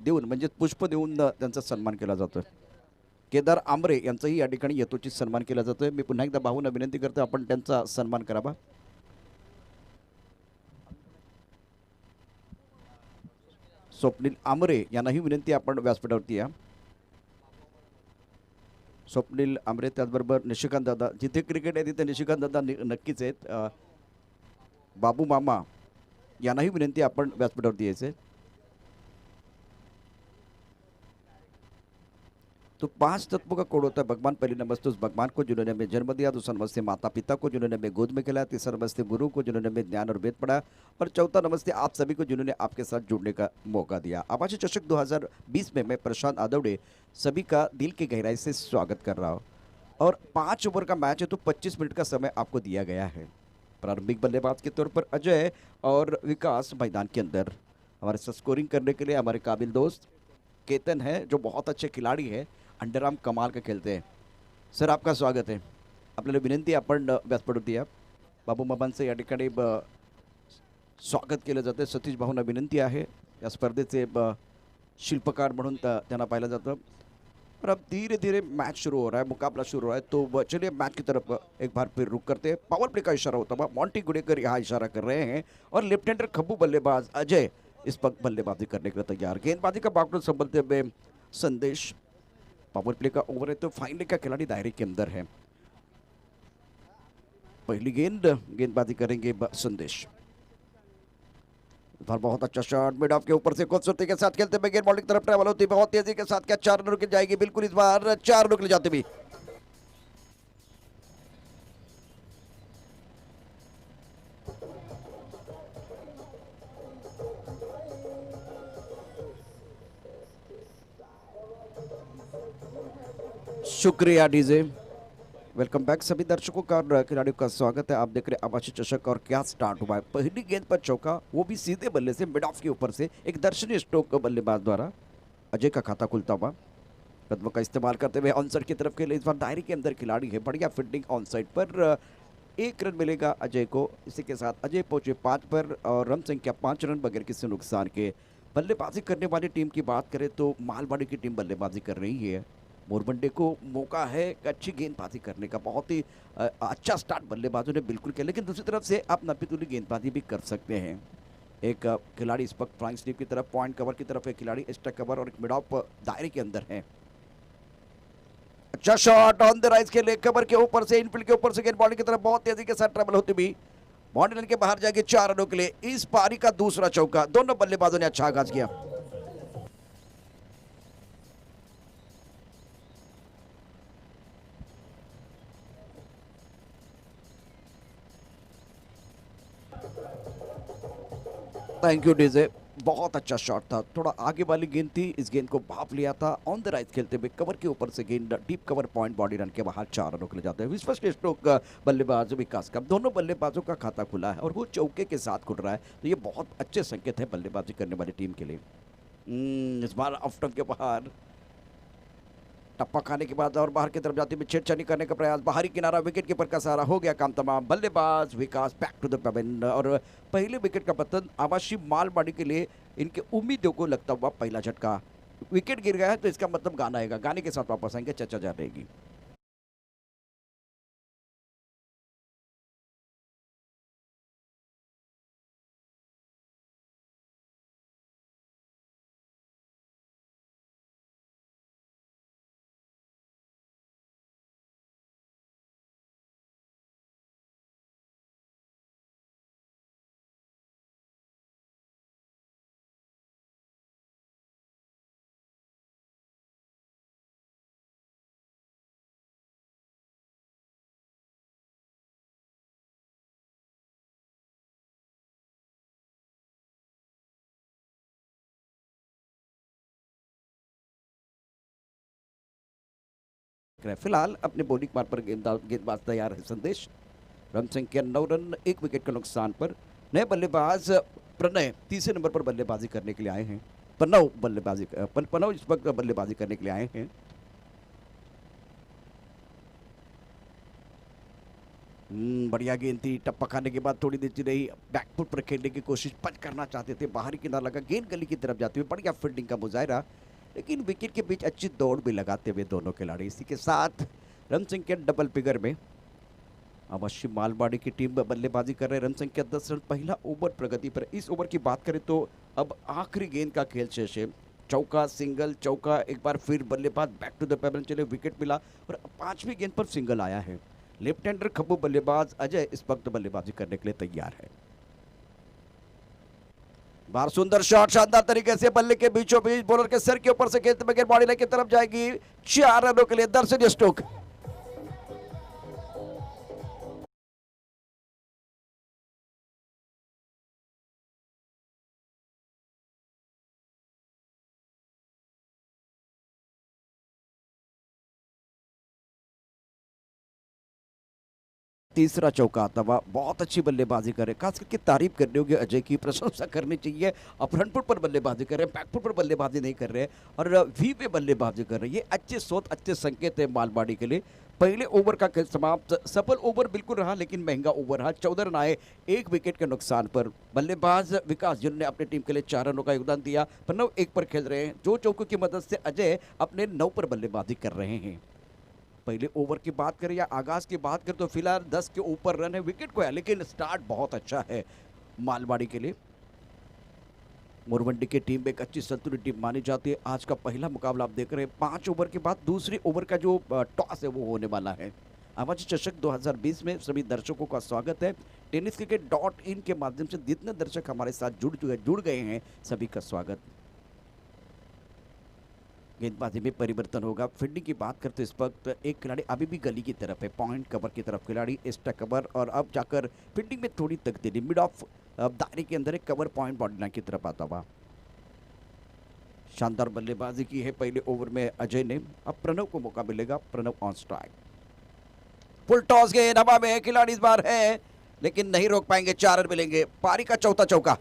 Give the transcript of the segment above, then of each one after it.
देऊन म्हणजे पुष्प देऊन त्यांचा सन्मान केला जातोय. केदार आमरे यांचाही या ठिकाणी यथोचित सन्मान केला जातोय. मी पुन्हा एकदा भाऊंना विनंती करतो आपण त्यांचा सन्मान करावा. स्वप्नील आमरे यांनाही विनंती आपण व्यासपीठावरती या. स्वप्नील आमरे त्याचबरोबर निशिकांत दादा, जिथे क्रिकेट आहे तिथे निशिकांत दादा नक्कीच आहेत. बाबू मामा यांनाही विनंती आपण व्यासपीठावरती यायचे. तो 5 तत्वों का कोड होता है। भगवान पहले नमस्ते उस भगवान को जिन्होंने हमें जन्म दिया, दूसरा नमस्ते माता पिता को जिन्होंने हमें गोद में खिलाया, तीसरा नमस्ते गुरु को जिन्होंने हमें ज्ञान और वेद पढ़ाया, और चौथा नमस्ते आप सभी को जिन्होंने आपके साथ जुड़ने का मौका दिया। आबाशी चषक 2020 में मैं प्रशांत आदवड़े सभी का दिल की गहराई से स्वागत कर रहा हूँ। और 5 ओवर का मैच है तो 25 मिनट का समय आपको दिया गया है। प्रारंभिक बल्लेबाज के तौर पर अजय और विकास मैदान के अंदर। हमारे साथ स्कोरिंग करने के लिए हमारे काबिल दोस्त केतन है, जो बहुत अच्छे खिलाड़ी है, अंडरआर्म कमाल का खेळते. सर आपका स्वागत आहे. आपल्याला विनंती आपण व्यासपीठावरती या. बाबू मामांचं या ठिकाणी स्वागत केलं जातं. सतीश भाऊंना विनंती आहे. या स्पर्धेचे शिल्पकार म्हणून त्यांना पाहिलं जातं. और अब धीरे धीरे मैच शुरू हो रहा है, मुकाबला शुरू हो रहा है. तो चलिए मैच की तरफ एक बार फिर रुक करते हैं. पावर प्ले का इशारा होता हुआ मॉन्टी गुडेकर यहाँ इशारा कर रहे हैं और लेफ्ट हैंडर खब्बू बल्लेबाज अजय इस वक्त बल्लेबाजी करने के लिए तैयार. गेंदबाजी का बैकग्राउंड संभलते हुए संदेश. पावर प्ले का ओवर है तो फाइनली का खिलाड़ी दायरे के अंदर है. पहली गेंदबाजी करेंगे संदेश. बहुत अच्छा शॉट मिड ऑफ के ऊपर से खूबसूरती के साथ खेलते हुए गेंद बॉलिंग तरफ ट्रैवल होती है बहुत तेजी के साथ. क्या 4 रनों की जाएगी? बिल्कुल, इस बार 4 रनों के लिए जाते भी. शुक्रिया डीजे. वेलकम बैक सभी दर्शकों का और खिलाड़ियों का स्वागत है. आप देख रहे हैं आबाशी चषक और क्या स्टार्ट हुआ है. पहली गेंद पर चौका, वो भी सीधे बल्ले से मिड ऑफ के ऊपर से एक दर्शनीय स्ट्रोक बल्लेबाज द्वारा. अजय का खाता खुलता हुआ. कदमों का इस्तेमाल करते हुए ऑन साइड की तरफ के लिए इस बार दायरे के अंदर खिलाड़ी है. बढ़िया फील्डिंग ऑन साइड पर. 1 रन मिलेगा अजय को. इसी के साथ अजय पहुंचे 5 पर और रन संख्या 5 रन बगैर किसी नुकसान के. बल्लेबाजी करने वाली टीम की बात करें तो मालवाड़ी की टीम बल्लेबाजी कर रही है. मोरबंडे को मौका है अच्छी गेंदबाजी करने का. बहुत ही अच्छा स्टार्ट बल्लेबाजों ने बिल्कुल किया, लेकिन दूसरी तरफ से आप नपीतुली गेंदबाजी भी कर सकते हैं. एक खिलाड़ी इस वक्त फ्लाइंग स्लिप की तरफ, पॉइंट कवर की तरफ एक खिलाड़ी, एक्स्ट्रा कवर और एक मिड ऑफ दायरे के अंदर है. अच्छा शॉट ऑन द राइज के लेग कवर के ऊपर से, इनफील्ड के ऊपर से गेंद बॉलिंग की तरफ बहुत तेजी के साथ ट्रेवल होती हुई बाउंड्री लाइन के बाहर जाएगी 4 रनों के लिए. इस पारी का दूसरा चौका. दोनों बल्लेबाजों ने अच्छा आगाज किया. Thank you DJ. बहुत अच्छा शॉट था. थोड़ा आगे वाली गेंद थी, इस गेंद को भाप लिया था. ऑन द राइट खेलते हुए कवर के ऊपर से गेंद deep cover point body run के बाहर 4 रनों के लिए जाते हैं. फर्स्ट स्ट्रोक बल्लेबाज विकास का. दोनों बल्लेबाजों का खाता खुला है और वो चौके के साथ खुल रहा है, तो ये बहुत अच्छे संकेत है बल्लेबाजी करने वाली टीम के लिए. इस बार ऑफ स्टंप के बाहर टप्पा खाने के बाद और बाहर की तरफ जाते हुए छेड़छाड़ी करने का प्रयास. बाहरी किनारा, विकेट कीपर का सहारा, हो गया काम तमाम. बल्लेबाज विकास बैक टू द पवेन और पहले विकेट का पतन आबाशी मालवाड़ी के लिए इनके उम्मीदों को लगता हुआ पहला झटका. विकेट गिर गया है तो इसका मतलब गाना आएगा. गाने के साथ वापस आएंगे, चर्चा जारी रहेगी. फिलहाल अपने बॉलिंग पार पर गेंदबाज तैयार है संदेश. रन संख्या 9 रन, 1 विकेट के नुकसान पर. नए बल्लेबाज प्रणय तीसरे नंबर पर बल्लेबाजी करने के लिए आए हैं. प्रणव इस वक्त बल्लेबाजी करने के लिए आए हैं. बढ़िया गेंद थी, टप्पा खाने के बाद थोड़ी देर रही, बैकफुट पर खेलने की कोशिश पंच करना चाहते थे, बाहरी किनारा लगा, गेंद गली की तरफ जाते हुए बढ़िया फील्डिंग का मुजाहरा, लेकिन विकेट के बीच अच्छी दौड़ भी लगाते हुए दोनों खिलाड़ी। इसी के साथ रन संख्या डबल फिगर में अवश्य मालवाड़ी की टीम बल्लेबाजी कर रहे हैं। रन संख्या 10 रन, पहला ओवर प्रगति पर। इस ओवर की बात करें तो अब आखिरी गेंद का खेल शेष है। चौका, सिंगल, चौका, एक बार फिर बल्लेबाज बैक टू द पेवन चले, विकेट मिला और पांचवी गेंद पर सिंगल आया है। लेफ्ट हैंडर खब्बू बल्लेबाज अजय इस वक्त बल्लेबाजी करने के लिए तैयार है। बार सुंदर शॉट, शानदार तरीके से बल्ले के बीचों बीच बॉलर के सर के ऊपर से खेलते बगैर बॉडी लाइन की तरफ जाएगी। 4 रनों के लिए दर्शनीय स्ट्रोक। तीसरा चौका आता हुआ, बहुत अच्छी बल्लेबाजी करे, खास करके तारीफ करनी होगी अजय की, प्रशंसा करनी चाहिए। अब फ्रंट फुट पर बल्लेबाजी कर रहे हैं, बैक फुट पर बल्लेबाजी नहीं कर रहे हैं और वी पे बल्लेबाजी कर रहे हैं। ये अच्छे सोच, अच्छे संकेत है मालवाड़ी के लिए। पहले ओवर का खेल समाप्त, सफल ओवर बिल्कुल रहा लेकिन महंगा ओवर रहा। 14 रन आए, 1 विकेट के नुकसान पर। बल्लेबाज विकास जिन्होंने अपनी टीम के लिए 4 रनों का योगदान दिया। प्रणव 1 पर खेल रहे हैं। 2 चौकों की मदद से अजय अपने 9 पर बल्लेबाजी कर रहे हैं। पहले ओवर की बात करें या आगाज की बात करें तो फिलहाल 10 के ऊपर रन है, विकेट को है, लेकिन स्टार्ट बहुत अच्छा है मालवाड़ी के लिए। मोरवंडी की टीम एक अच्छी संतुलित टीम मानी जाती है। आज का पहला मुकाबला आप देख रहे हैं। 5 ओवर के बाद दूसरे ओवर का जो टॉस है वो होने वाला है। आवाजी चषक 2020 में सभी दर्शकों का स्वागत है। टेनिस क्रिकेट .in के माध्यम से जितने दर्शक हमारे साथ जुड़ गए हैं सभी का स्वागत। गेंदबाजी में परिवर्तन होगा। फील्डिंग की बात करते इस वक्त एक खिलाड़ी अभी भी गली की तरफ है, पॉइंट कवर की तरफ खिलाड़ी, एक्स्ट्रा कवर, और अब जाकर फील्डिंग में थोड़ी तब्दीली, मिड ऑफ दायरे के अंदर एक कवर पॉइंट बॉडी लाइन की तरफ आता हुआ। शानदार बल्लेबाजी की है पहले ओवर में अजय ने। अब प्रणव को मौका मिलेगा, Pranav on strike. Full toss गेंद हवा में, खिलाड़ी इस बार है लेकिन नहीं रोक पाएंगे, 4 रन मिलेंगे। पारी का चौथा चौका।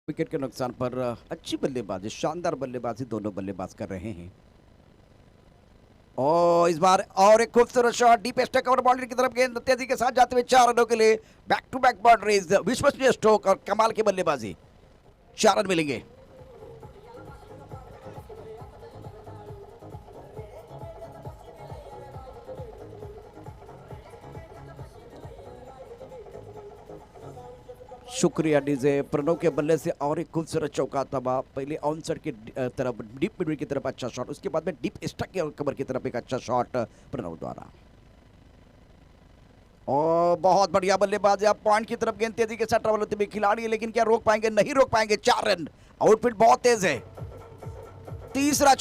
विकेट के नुकसान पर अच्छी बल्लेबाजी, शानदार बल्लेबाजी दोनों बल्लेबाज कर रहे हैं। और इस बार और एक खूबसूरत शॉट, डीप स्टेक कवर बाउंड्री की तरफ गेंद तेजी के साथ जाते हुए 4 रनों के लिए। बैक टू बैक बाउंड्रीज, विश्वसनीय स्ट्रोक और कमाल की बल्लेबाजी। 4 रन मिलेंगे। शुक्रिया डीजे। प्रणव के बल्ले से और एक खूबसूरत चौका तबाह। पहले ऑन साइड की तरफ, डीप मिड की तरफ अच्छा शॉट, उसके बाद में डीप स्टक के कवर की तरफ एक अच्छा शॉट प्रणव द्वारा। और बहुत बढ़िया बल्लेबाज है। अब पॉइंट की तरफ गेंद तेजी के साथ ट्रैवल होते हुए खिलाड़ी है, लेकिन क्या रोक पाएंगे? नहीं रोक पाएंगे। 4 रन। आउटफील्ड बहुत तेज है। तीसरा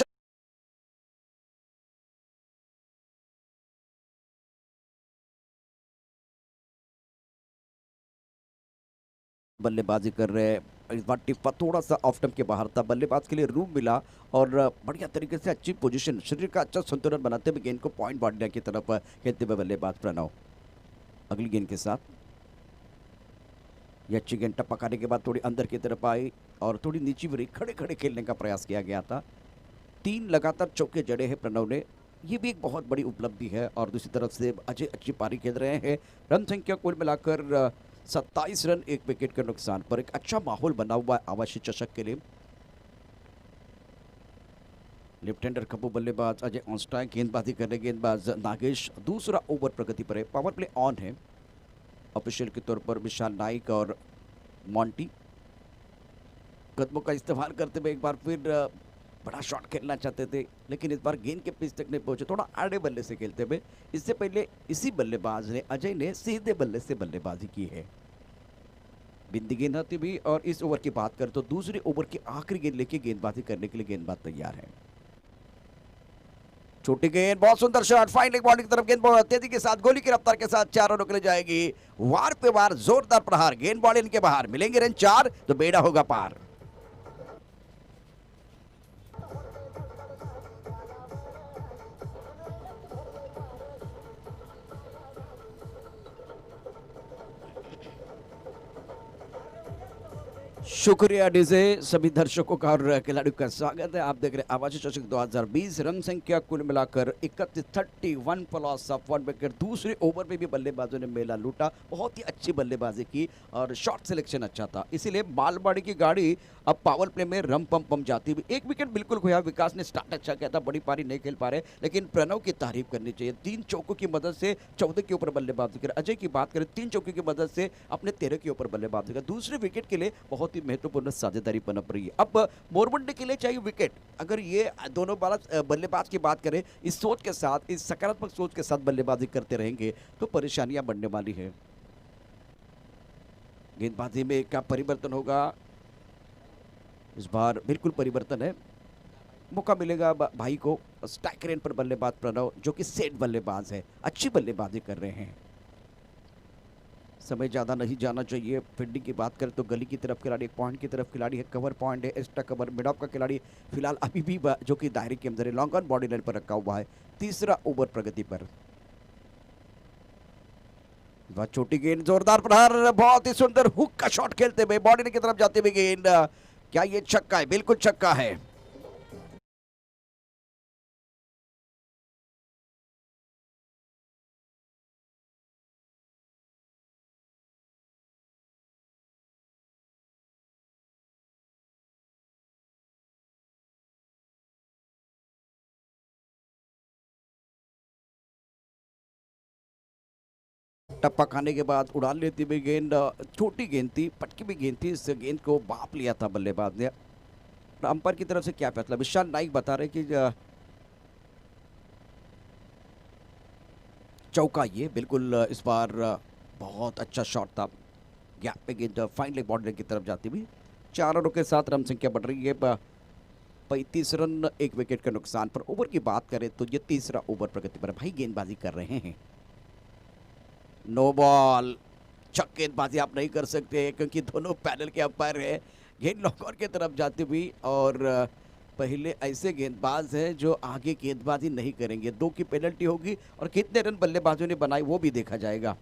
बल्लेबाजी कर रहे हैं। इस बार टिप्पा थोड़ा सा ऑफ टर्म के बाहर था, बल्लेबाज के लिए रूम मिला और बढ़िया तरीके से अच्छी पोजीशन, शरीर का अच्छा संतुलन बनाते हुए गेंद को पॉइंट बाउंड्री की तरफ खेलते हुए बल्लेबाज प्रणव। अगली गेंद के साथ ये अच्छी गेंद टप्पा खाने के बाद थोड़ी अंदर की तरफ आई और थोड़ी नीची भी रही। खड़े खड़े खेलने का प्रयास किया गया था। 3 लगातार चौके जड़े हैं प्रणव ने, ये भी एक बहुत बड़ी उपलब्धि है। और दूसरी तरफ से अजय अच्छी पारी खेल रहे हैं। रन संख्या कुल मिलाकर 27 रन, 1 विकेट के नुकसान पर। एक अच्छा माहौल बना हुआ है आवासी चषक के लिए। लेफ्ट हैंडर खब्बू बल्लेबाज अजय ऑन स्ट्राइक, गेंदबाजी करने गेंदबाज नागेश। दूसरा ओवर प्रगति पर है, पावर प्ले ऑन है। ऑफिशियल के तौर पर विशाल नाइक और मॉन्टी कदमों का इस्तेमाल करते हुए एक बार फिर बड़ा शॉट खेलना चाहते थे, लेकिन इस बार गेंद के पिच तक नहीं पहुंचे, थोड़ा आड़े बल्ले से खेलते हुए। इससे पहले इसी बल्लेबाज ने, अजय ने, सीधे बल्ले से बल्लेबाजी की है। बिंदी गेंद आती भी। और इस ओवर की बात करें तो दूसरे ओवर की आखिरी गेंद लेके गेंदबाजी करने के लिए गेंदबाज तैयार है। छोटी गेंद, बहुत सुंदर शॉट, फाइनलिंग बॉलिंग की तरफ गेंद बहुत तेजी के साथ, गोली की रफ्तार के साथ 4 रनों के लिए जाएगी। वार पे वार जोरदार प्रहार, गेंद बॉलिंग के बाहर, मिलेंगे रन 4 तो बेड़ा होगा पार। शुक्रिया डीजे, सभी दर्शकों का और खिलाड़ियों का स्वागत है। आप देख रहे हैं आवाज़ी चषक 2020। रन संख्या कुल मिलाकर 31 प्लस ऑफ 1 विकेट। दूसरे ओवर में भी बल्लेबाजों ने मेला लूटा, बहुत ही अच्छी बल्लेबाजी की और शॉट सिलेक्शन अच्छा था, इसीलिए मालवाड़ी की गाड़ी अब पावर प्ले में रम पम पम जाती हुई। एक विकेट बिल्कुल खोया, विकास ने स्टार्ट अच्छा किया था, बड़ी पारी नहीं खेल पा रहे, लेकिन प्रणव की तारीफ करनी चाहिए। 3 चौकों की मदद से 14 के ऊपर बल्लेबाजी कर। अजय की बात करें, 3 चौकों की मदद से अपने 13 के ऊपर बल्लेबाजी कर। दूसरे विकेट के लिए बहुत ही महत्वपूर्ण साझेदारी पनप रही है। अब मोरमुंडे के लिए चाहिए विकेट। अगर ये दोनों बल्लेबाज की बात करें, इस सोच के साथ, इस सकारात्मक सोच के साथ बल्लेबाजी करते रहेंगे तो परेशानियां बढ़ने वाली है। गेंदबाजी में क्या परिवर्तन होगा? इस बार बिल्कुल परिवर्तन है। मौका मिलेगा भाई को। स्ट्राइक रेंज पर बल्लेबाज प्रणव, जो कि सेट बल्लेबाज है, अच्छी बल्लेबाजी कर रहे हैं। समय ज़्यादा नहीं जाना चाहिए। फील्डिंग की बात करें तो गली की तरफ खिलाड़ी, एक पॉइंट की तरफ खिलाड़ी है, कवर पॉइंट है, एक्स्ट्रा कवर मिड ऑफ का खिलाड़ी फिलहाल अभी भी जो कि दायरे के अंदर है, लॉन्ग ऑन बॉडी लाइन पर रखा हुआ है। तीसरा ओवर प्रगति पर। वह छोटी गेंद, जोरदार प्रहार, बहुत ही सुंदर हुक का शॉट खेलते हुए बॉडी लाइन की तरफ जाते हुए गेंद। क्या ये छक्का है? बिल्कुल छक्का है। टप्पा खाने के बाद उड़ान लेती हुई गेंद, छोटी गेंद थी, पटकी हुई गेंद थी, इस गेंद को बाप लिया था बल्लेबाज ने। अंपायर की तरफ से क्या फैसला? विशाल नाइक बता रहे कि चौका ये बिल्कुल इस बार बहुत अच्छा शॉट था। गैप पे गेंद फाइनली बॉर्डर की तरफ जाती हुई। 4 रनों के साथ रन संख्या बढ़ रही है। 35 रन, 1 विकेट के नुकसान पर। ओवर की बात करें तो ये तीसरा ओवर प्रगति पर। भाई गेंदबाजी कर रहे हैं। No ball. छक गेंदबाजी आप नहीं कर सकते क्योंकि दोनों पैनल के अंपायर है। गेंद लॉकर की तरफ जाती हुई और पहले ऐसे गेंदबाज हैं जो आगे गेंदबाजी नहीं करेंगे। 2 की पेनल्टी होगी और कितने रन बल्लेबाजों ने बनाए वो भी देखा जाएगा।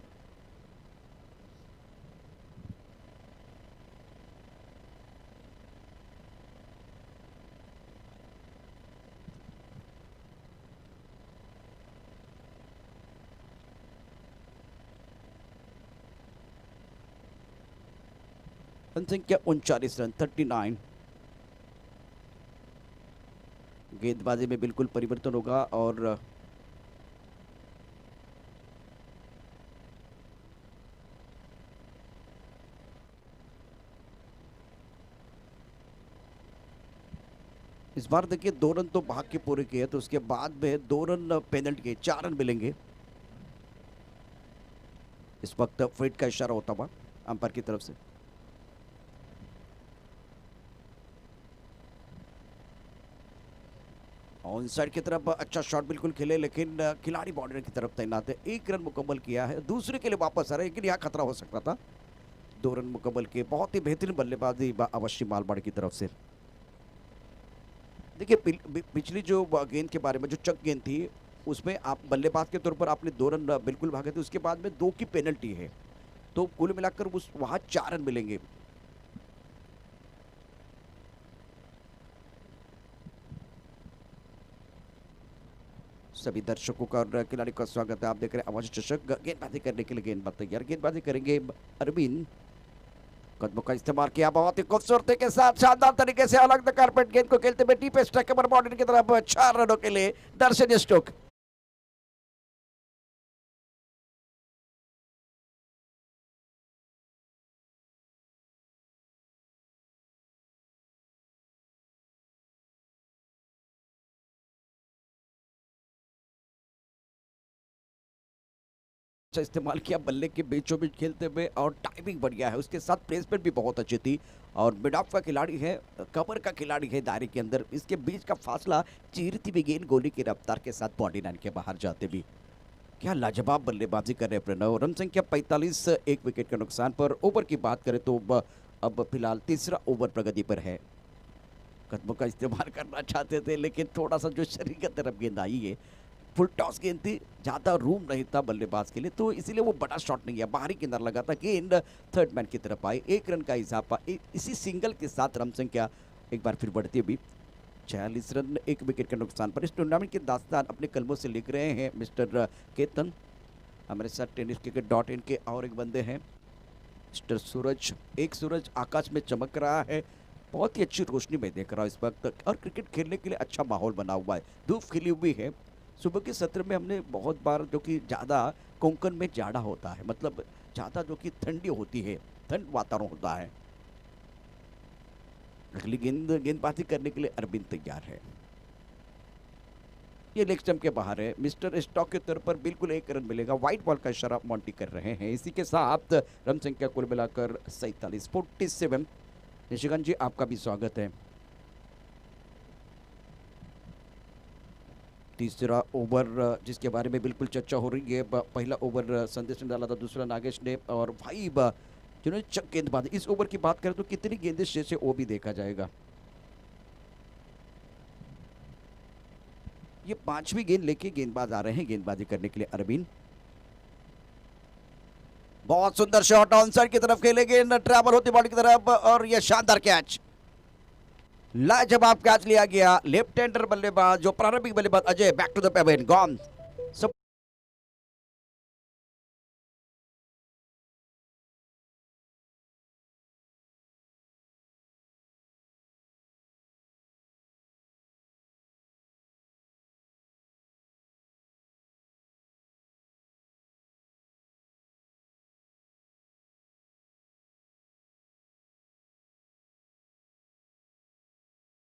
रन संख्या 39 रन, 39। गेंदबाजी में बिल्कुल परिवर्तन होगा और इस बार देखिए 2 रन तो भाग के पूरे किए, तो उसके बाद में 2 रन पेनल्टी के, 4 रन मिलेंगे। इस वक्त फिट का इशारा होता हुआ अंपायर की तरफ से। ऑन साइड की तरफ अच्छा शॉट बिल्कुल खेले, लेकिन खिलाड़ी बॉर्डर की तरफ तैनात है। 1 रन मुकम्मल किया है, दूसरे के लिए वापस आ रहा है, लेकिन यहाँ खतरा हो सकता था। 2 रन मुकम्मल किए, बहुत ही बेहतरीन बल्लेबाजी अवश्य मालवाड़ की तरफ से। देखिए पिछली जो गेंद के बारे में, जो चक गेंद थी, उसमें आप बल्लेबाज के तौर पर आपने 2 रन बिल्कुल भागे थे, उसके बाद में 2 की पेनल्टी है, तो कुल मिलाकर उस वहाँ 4 रन मिलेंगे। सभी दर्शकों का और खिलाड़ी का स्वागत है। आप देख रहे हैं आवाज चषक। गेंदबाजी करने के लिए गेंदबाज तैयार, गेंदबाजी करेंगे अरविंद। कदमों का इस्तेमाल किया बहुत ही खूबसूरती के साथ, शानदार तरीके से अलग कारपेट गेंद को खेलते हुए डीप स्ट्राइक पर बॉर्डर की तरफ 4 रनों के लिए दर्शन स्टोक। अच्छा इस्तेमाल किया बल्ले के बीचों बीच खेलते हुए और टाइमिंग बढ़िया है, उसके साथ प्लेसमेंट भी बहुत अच्छी थी। और मिड ऑफ का खिलाड़ी है, कवर का खिलाड़ी है दायरे के अंदर, इसके बीच का फासला चीरती भी गेंद गोली की रफ्तार के साथ बॉडी लाइन के बाहर जाते भी। क्या लाजवाब बल्लेबाजी कर रहे हैं प्रणव। रन संख्या 45, एक विकेट के नुकसान पर। ओवर की बात करें तो अब फिलहाल तीसरा ओवर प्रगति पर है। कदमों का इस्तेमाल करना चाहते थे लेकिन थोड़ा सा जो शरीर की तरफ गेंद आई है, फुल टॉस गेंद थी, ज़्यादा रूम नहीं था बल्लेबाज के लिए, तो इसीलिए वो बड़ा शॉट नहीं है, बाहरी किनार लगा था, गेंद थर्ड मैन की तरफ आई। एक रन का इजाफा इसी सिंगल के साथ रन संख्या एक बार फिर बढ़ती हुई 46 रन, एक विकेट के नुकसान पर। इस टूर्नामेंट की दास्तान अपने कलमों से लिख रहे हैं मिस्टर केतन। हमारे साथ टेनिस क्रिकेट.in के और एक बंदे हैं मिस्टर सूरज। एक सूरज आकाश में चमक रहा है, बहुत ही अच्छी रोशनी में देख रहा हूँ इस वक्त, और क्रिकेट खेलने के लिए अच्छा माहौल बना हुआ है, धूप खिली हुई है। सुबह के सत्र में हमने बहुत बार जो कि ज़्यादा कोंकण में जाड़ा होता है, मतलब ज़्यादा जो कि ठंडी होती है, ठंड वातावरण होता है। अगली गेंदबाजी करने के लिए अरविंद तैयार है। ये लेग स्टंप के बाहर है, मिस्टर स्टॉक के तौर पर बिल्कुल एक रन मिलेगा। व्हाइट बॉल का इशारा मॉन्टी कर रहे हैं। इसी के साथ रन संख्या कुल मिलाकर 47, 47। निशिकांत जी आपका भी स्वागत है। तीसरा ओवर जिसके बारे में बिल्कुल चर्चा हो रही है, पहला ओवर संदेश ने डाला था, दूसरा नागेश ने, और भाई जिन्होंने चक गेंदबाजी। इस ओवर की बात करें तो कितनी गेंदें शेष है वो भी देखा जाएगा। ये पांचवी गेंद लेके गेंदबाज आ रहे हैं गेंदबाजी करने के लिए अरविंद। बहुत सुंदर शॉट ऑन साइड की तरफ खेले, गेंद ट्रैवल होती बॉडी की तरफ, और यह शानदार कैच, लाजवाब कैच लिया गया। लेफ्ट हैंडर बल्लेबाज जो प्रारंभिक बल्लेबाज Ajay, back to the pavilion, gone.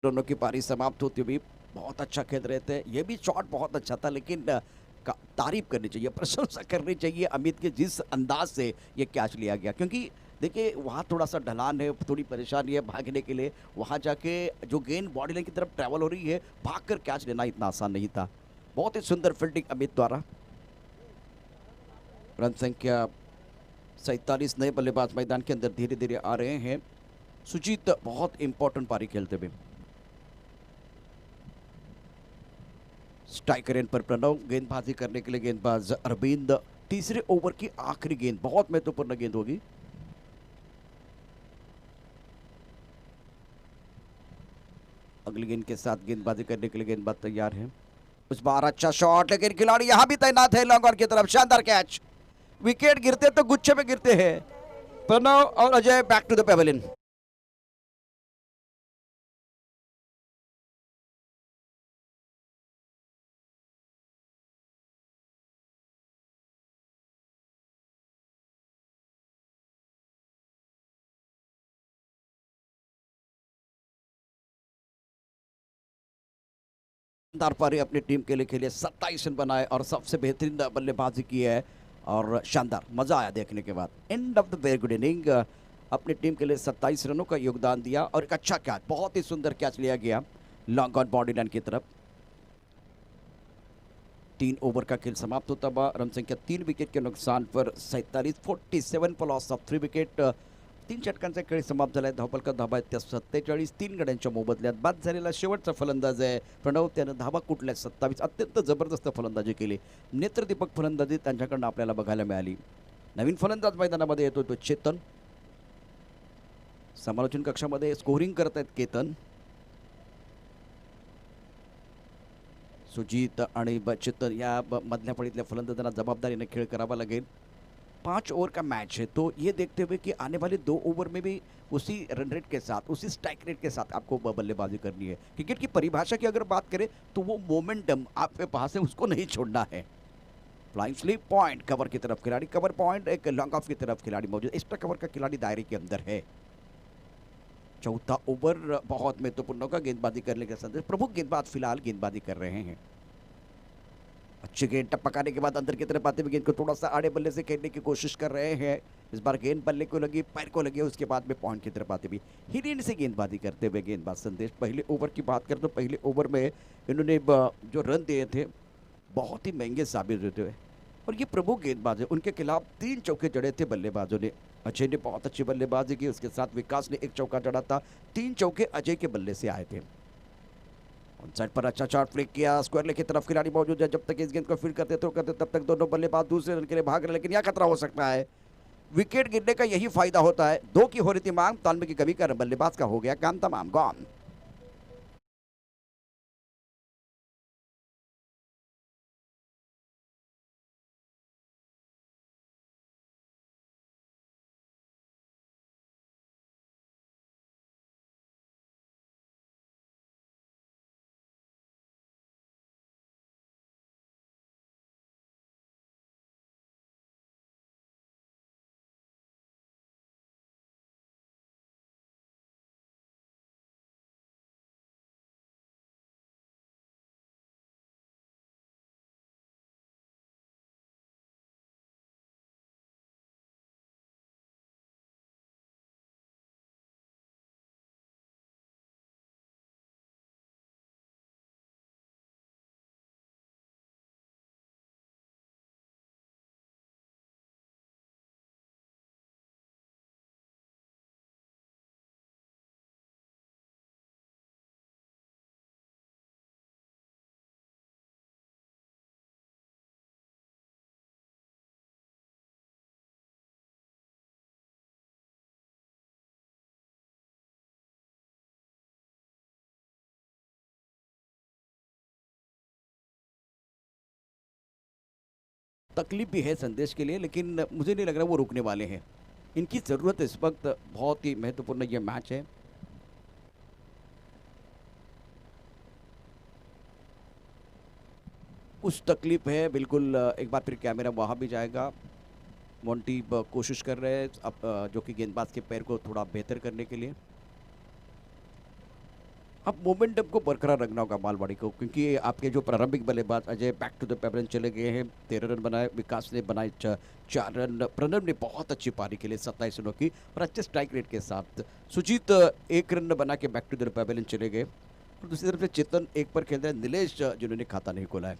दोनों की पारी समाप्त होती हुई, बहुत अच्छा खेल रहे थे, ये भी शॉट बहुत अच्छा था, लेकिन तारीफ करनी चाहिए, प्रशंसा करनी चाहिए अमित के जिस अंदाज से ये कैच लिया गया। क्योंकि देखिए वहाँ थोड़ा सा ढलान है, थोड़ी परेशानी है भागने के लिए, वहाँ जाके जो गेंद बॉडी लाइन की तरफ ट्रैवल हो रही है, भागकर कैच लेना इतना आसान नहीं था। बहुत ही सुंदर फील्डिंग अमित द्वारा। रन संख्या 47, नए बल्लेबाज मैदान के अंदर धीरे धीरे आ रहे हैं। सुजीत बहुत इंपॉर्टेंट पारी खेलते हुए। स्ट्राइकर एंड पर प्रणव, गेंदबाजी करने के लिए गेंदबाज अरविंद। तीसरे ओवर की आखिरी गेंद बहुत महत्वपूर्ण गेंद होगी। अगली गेंद के साथ गेंदबाजी करने के लिए गेंदबाज तैयार है। उस बार अच्छा शॉट, लेकिन खिलाड़ी यहां भी तैनात है लॉन्ग ऑन की तरफ, शानदार कैच। विकेट गिरते तो गुच्छे में गिरते हैं। प्रणव और Ajay back to the pavilion. शानदार पारी अपनी टीम के लिए खेले, 27 रन बनाए और सबसे बेहतरीन बल्लेबाजी की है, और शानदार, मजा आया देखने के बाद। End of the very good inning, अपनी टीम के लिए 27 रनों का योगदान दिया और एक अच्छा कैच, बहुत ही सुंदर कैच लिया गया लॉन्ग ऑन बॉडी लाइन की तरफ। 3 ओवर का खेल समाप्त होता हुआ रन संख्या 3 विकेट के नुकसान पर 47, 47 पर लॉस ऑफ 3 विकेट। 3 षटकांचा खेळ समाप्त झालाय। धावफलका धाबा आहेत त्या 47, 3 गड्यांच्या मोबदल्यात बाद झालेला शेवटचा फलंदाज आहे प्रणव, त्यानं धाबा कुठल्या 27, अत्यंत जबरदस्त फलंदाजी केली, नेत्रदीपक फलंदाजी त्यांच्याकडनं आपल्याला बघायला मिळाली। नवीन फलंदाज मैदानामध्ये येतो तो चेतन, समालोचन कक्षामध्ये स्कोरिंग करत आहेत केतन, सुजीत आणि चेतन या मधल्या फळीतल्या फलंदाजांना जबाबदारीने खेळ करावा लागेल। 5 ओवर का मैच है, तो ये देखते हुए कि आने वाले 2 ओवर में भी उसी रन रेट के साथ, उसी स्ट्राइक रेट के साथ आपको बल्लेबाजी करनी है। क्रिकेट की परिभाषा की अगर बात करें तो वो मोमेंटम आपके पास है, उसको नहीं छोड़ना है। फ्लाइंग स्लीप पॉइंट, कवर की तरफ खिलाड़ी, कवर पॉइंट, एक लॉन्ग ऑफ की तरफ खिलाड़ी मौजूद, एक्स्ट्रा कवर का खिलाड़ी दायरे के अंदर है। चौथा ओवर बहुत महत्वपूर्ण होगा गेंदबाजी करने के संदेश, प्रमुख गेंदबाज फिलहाल गेंदबाजी कर रहे हैं। अच्छी गेंद टपकाने के बाद अंदर की तरफ आते हुए गेंद को थोड़ा सा आड़े बल्ले से खेलने की कोशिश कर रहे हैं। इस बार गेंद बल्ले को लगी, पैर को लगी, उसके बाद में पॉइंट की तरफ आते हुए हिरीन से गेंदबाजी करते हुए गेंदबाज संदेश। पहले ओवर की बात करें तो पहले ओवर में इन्होंने जो रन दिए थे बहुत ही महंगे साबित होते हुए, और ये प्रमुख गेंदबाज है, उनके खिलाफ 3 चौके जड़े थे बल्लेबाजों ने। अजय ने बहुत अच्छी बल्लेबाजी की, उसके साथ विकास ने 1 चौका जड़ा था। 3 चौके अजय के बल्ले से आए थे। ऑन साइड पर अच्छा शॉट फ्लिक किया, स्क्वायर लेग की तरफ खिलाड़ी मौजूद है। जब तक इस गेंद को फील्ड करते तो करते तब तक दोनों बल्लेबाज दूसरे रन के लिए भाग रहे, लेकिन यह खतरा हो सकता है। विकेट गिरने का यही फायदा होता है। 2 की हो रही थी मांग, तालमेल की कमी कर बल्लेबाज का हो गया काम तमाम, गॉन। तकलीफ भी है संदेश के लिए, लेकिन मुझे नहीं लग रहा वो रुकने वाले हैं। इनकी ज़रूरत इस वक्त बहुत ही महत्वपूर्ण ये मैच है। कुछ तकलीफ है बिल्कुल। एक बार फिर कैमरा वहाँ भी जाएगा। मोंटी कोशिश कर रहे हैं अब जो कि गेंदबाज के पैर को थोड़ा बेहतर करने के लिए। अब मोमेंटम को बरकरार रखना होगा मालवाड़ी को, क्योंकि आपके जो प्रारंभिक बल्लेबाज अजय बैक टू द पेवरन चले गए हैं। 13 रन बनाए, विकास ने बनाए 4 रन, प्रणब ने बहुत अच्छी पारी के लिए 27 रनों की और अच्छे स्ट्राइक रेट के साथ। सुजीत 1 रन बना के बैक टू द पेवरन चले गए, और दूसरी तरफ से चेतन 1 पर खेल रहे हैं। नीलेश जिन्होंने खाता नहीं खोला है।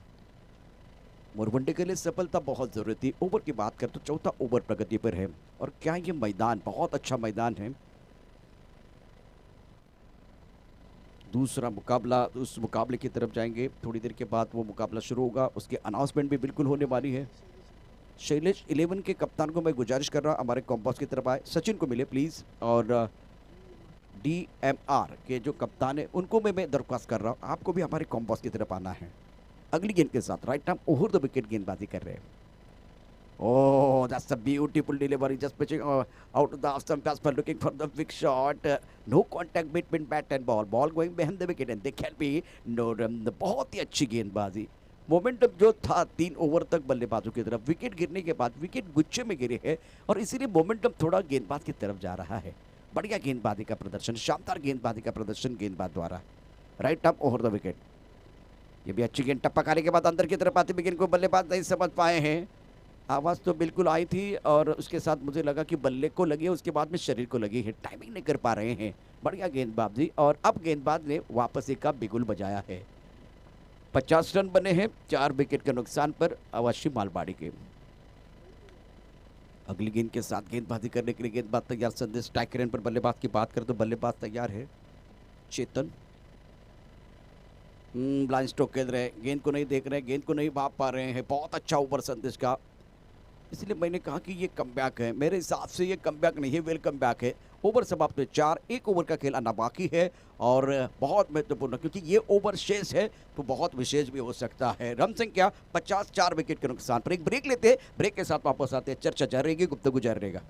मोरवंडे के लिए सफलता बहुत जरूरी थी। ओवर की बात करें तो चौथा ओवर प्रगति पर है, और क्या ये मैदान बहुत अच्छा मैदान है। दूसरा मुकाबला, उस मुकाबले की तरफ जाएंगे थोड़ी देर के बाद। वो मुकाबला शुरू होगा, उसकी अनाउंसमेंट भी बिल्कुल होने वाली है। शैलेश 11 के कप्तान को मैं गुजारिश कर रहा हूँ हमारे कॉम्पास की तरफ आए, सचिन को मिले प्लीज़, और DMR के जो कप्तान है उनको मैं दरख्वास्त कर रहा हूँ आपको भी हमारे कॉम्पास की तरफ आना है। अगली गेंद के साथ right arm over the wicket गेंदबाजी कर रहे हैं। Oh, that's a beautiful delivery. Just pitching out of the off stump as per looking for the big shot. No contact between bat and ball. Ball going behind the wicket and they can be no run. बहुत ही अच्छी गेंदबाजी। Momentum जो था 3 over तक बल्लेबाजों की तरफ, wicket गिरने के बाद विकेट गुच्छे में गिरे हैं, और इसीलिए मोमेंटम थोड़ा गेंदबाज की तरफ जा रहा है। बढ़िया गेंदबाजी का प्रदर्शन, शानदार गेंदबाजी का प्रदर्शन गेंदबाज द्वारा। Right arm over the wicket. ये भी अच्छी गेंद टपकाने के बाद अंदर की तरफ आती विकेट को बल्लेबाज नहीं समझ पाए हैं। आवाज़ तो बिल्कुल आई थी, और उसके साथ मुझे लगा कि बल्ले को लगी है, उसके बाद में शरीर को लगी है। टाइमिंग नहीं कर पा रहे हैं। बढ़िया गेंदबाजी, और अब गेंदबाज ने वापस एक का बिगुल बजाया है। 50 रन बने हैं 4 विकेट के नुकसान पर अवश्य मालवाड़ी के। अगली गेंद के साथ गेंदबाजी करने के लिए गेंदबाज तैयार। संदेश स्ट्राइक रेट पर बल्लेबाज की बात करें तो बल्लेबाज तैयार है चेतन। ब्लाइंड स्ट्रोक खेल रहे हैं, गेंद को नहीं देख रहे हैं, गेंद को नहीं भाप पा रहे हैं। बहुत अच्छा ओवर संदेश का, इसलिए मैंने कहा कि ये कमबैक है। मेरे हिसाब से ये कमबैक नहीं है, वेलकम बैक है। ओवर समाप्त हुए 4, 1 ओवर का खेल आना बाकी है, और बहुत महत्वपूर्ण, क्योंकि ये ओवर शेष है तो बहुत विशेष भी हो सकता है। रन संख्या 50, 4 विकेट के नुकसान पर। एक ब्रेक लेते हैं, ब्रेक के साथ वापस आते हैं। चर्चा जारी रहेगी, गुफ्तगू जारी रहेगा।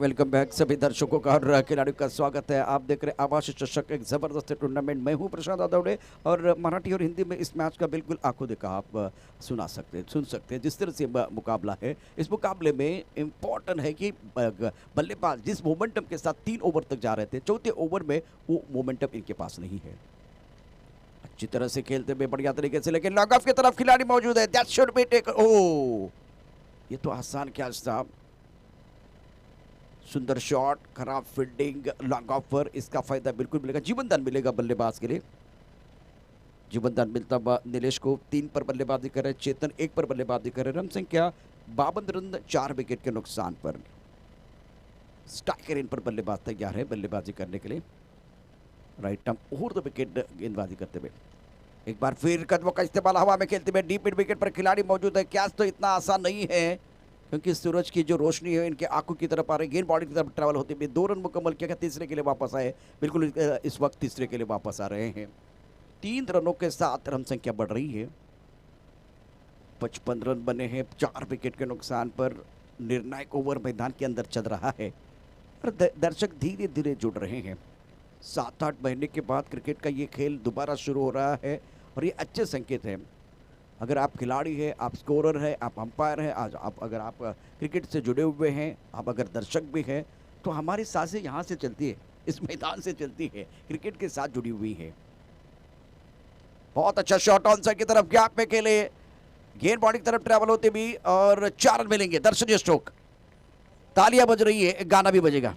वेलकम बैक सभी दर्शकों का और खिलाड़ियों का स्वागत है। आप देख रहे हैं आवाज चषक, एक जबरदस्त टूर्नामेंट। मैं हूं प्रशांत आदवड़े और मराठी और हिंदी में इस मैच का बिल्कुल आंखों देखा आप सुन सकते हैं। जिस तरह से मुकाबला है, इस मुकाबले में इम्पोर्टेंट है कि बल्लेबाज जिस मोमेंटम के साथ 3 ओवर तक जा रहे थे, चौथे ओवर में वो मोमेंटम इनके पास नहीं है। अच्छी तरह से खेलते हुए बढ़िया तरीके से, लेकिन लॉन्ग ऑफ की तरफ खिलाड़ी मौजूद है। That should be take. ओह, ये तो आसान कैच था। सुंदर शॉट, खराब फील्डिंग, लॉन्ग ऑफ पर इसका फायदा बिल्कुल मिलेगा। जीवनदान मिलेगा बल्लेबाज के लिए। जीवनदान मिलता हुआ नीलेश को 3 पर बल्लेबाजी कर रहे, चेतन 1 पर बल्लेबाजी कर रहे। रन संख्या 52 रन, 4 विकेट के नुकसान पर। स्ट्राइकर इन पर बल्लेबाज तैयार है बल्लेबाजी करने के लिए। राइट आर्म और द विकेट गेंदबाजी करते हुए। एक बार फिर कदमों का इस्तेमाल हवा में खेलते हुए। डीप मिड विकेट पर खिलाड़ी मौजूद है। कैच तो इतना आसान नहीं है क्योंकि सूरज की जो रोशनी है इनके आंखों की तरफ आ रही है। गेंद बॉडी की तरफ ट्रैवल होते हुए 2 रन मुकम्मल किया। तीसरे के लिए वापस आए, बिल्कुल इस वक्त तीसरे के लिए वापस आ रहे हैं। 3 रनों के साथ रन संख्या बढ़ रही है। 55 रन बने हैं 4 विकेट के नुकसान पर। निर्णायक ओवर मैदान के अंदर चल रहा है और दर्शक धीरे धीरे जुड़ रहे हैं। 7-8 महीने के बाद क्रिकेट का ये खेल दोबारा शुरू हो रहा है और ये अच्छे संकेत हैं। अगर आप खिलाड़ी हैं, आप स्कोरर हैं, आप अंपायर हैं, आज अगर आप क्रिकेट से जुड़े हुए हैं, आप अगर दर्शक भी हैं, तो हमारी सांसें यहाँ से चलती है, इस मैदान से चलती है, क्रिकेट के साथ जुड़ी हुई है। बहुत अच्छा शॉट ऑन साइड की तरफ, गैप में खेले, गेंद बॉडी की तरफ ट्रैवल होते भी और 4 रन मिलेंगे। दर्शनीय स्ट्रोक, तालियां बज रही है, गाना भी बजेगा।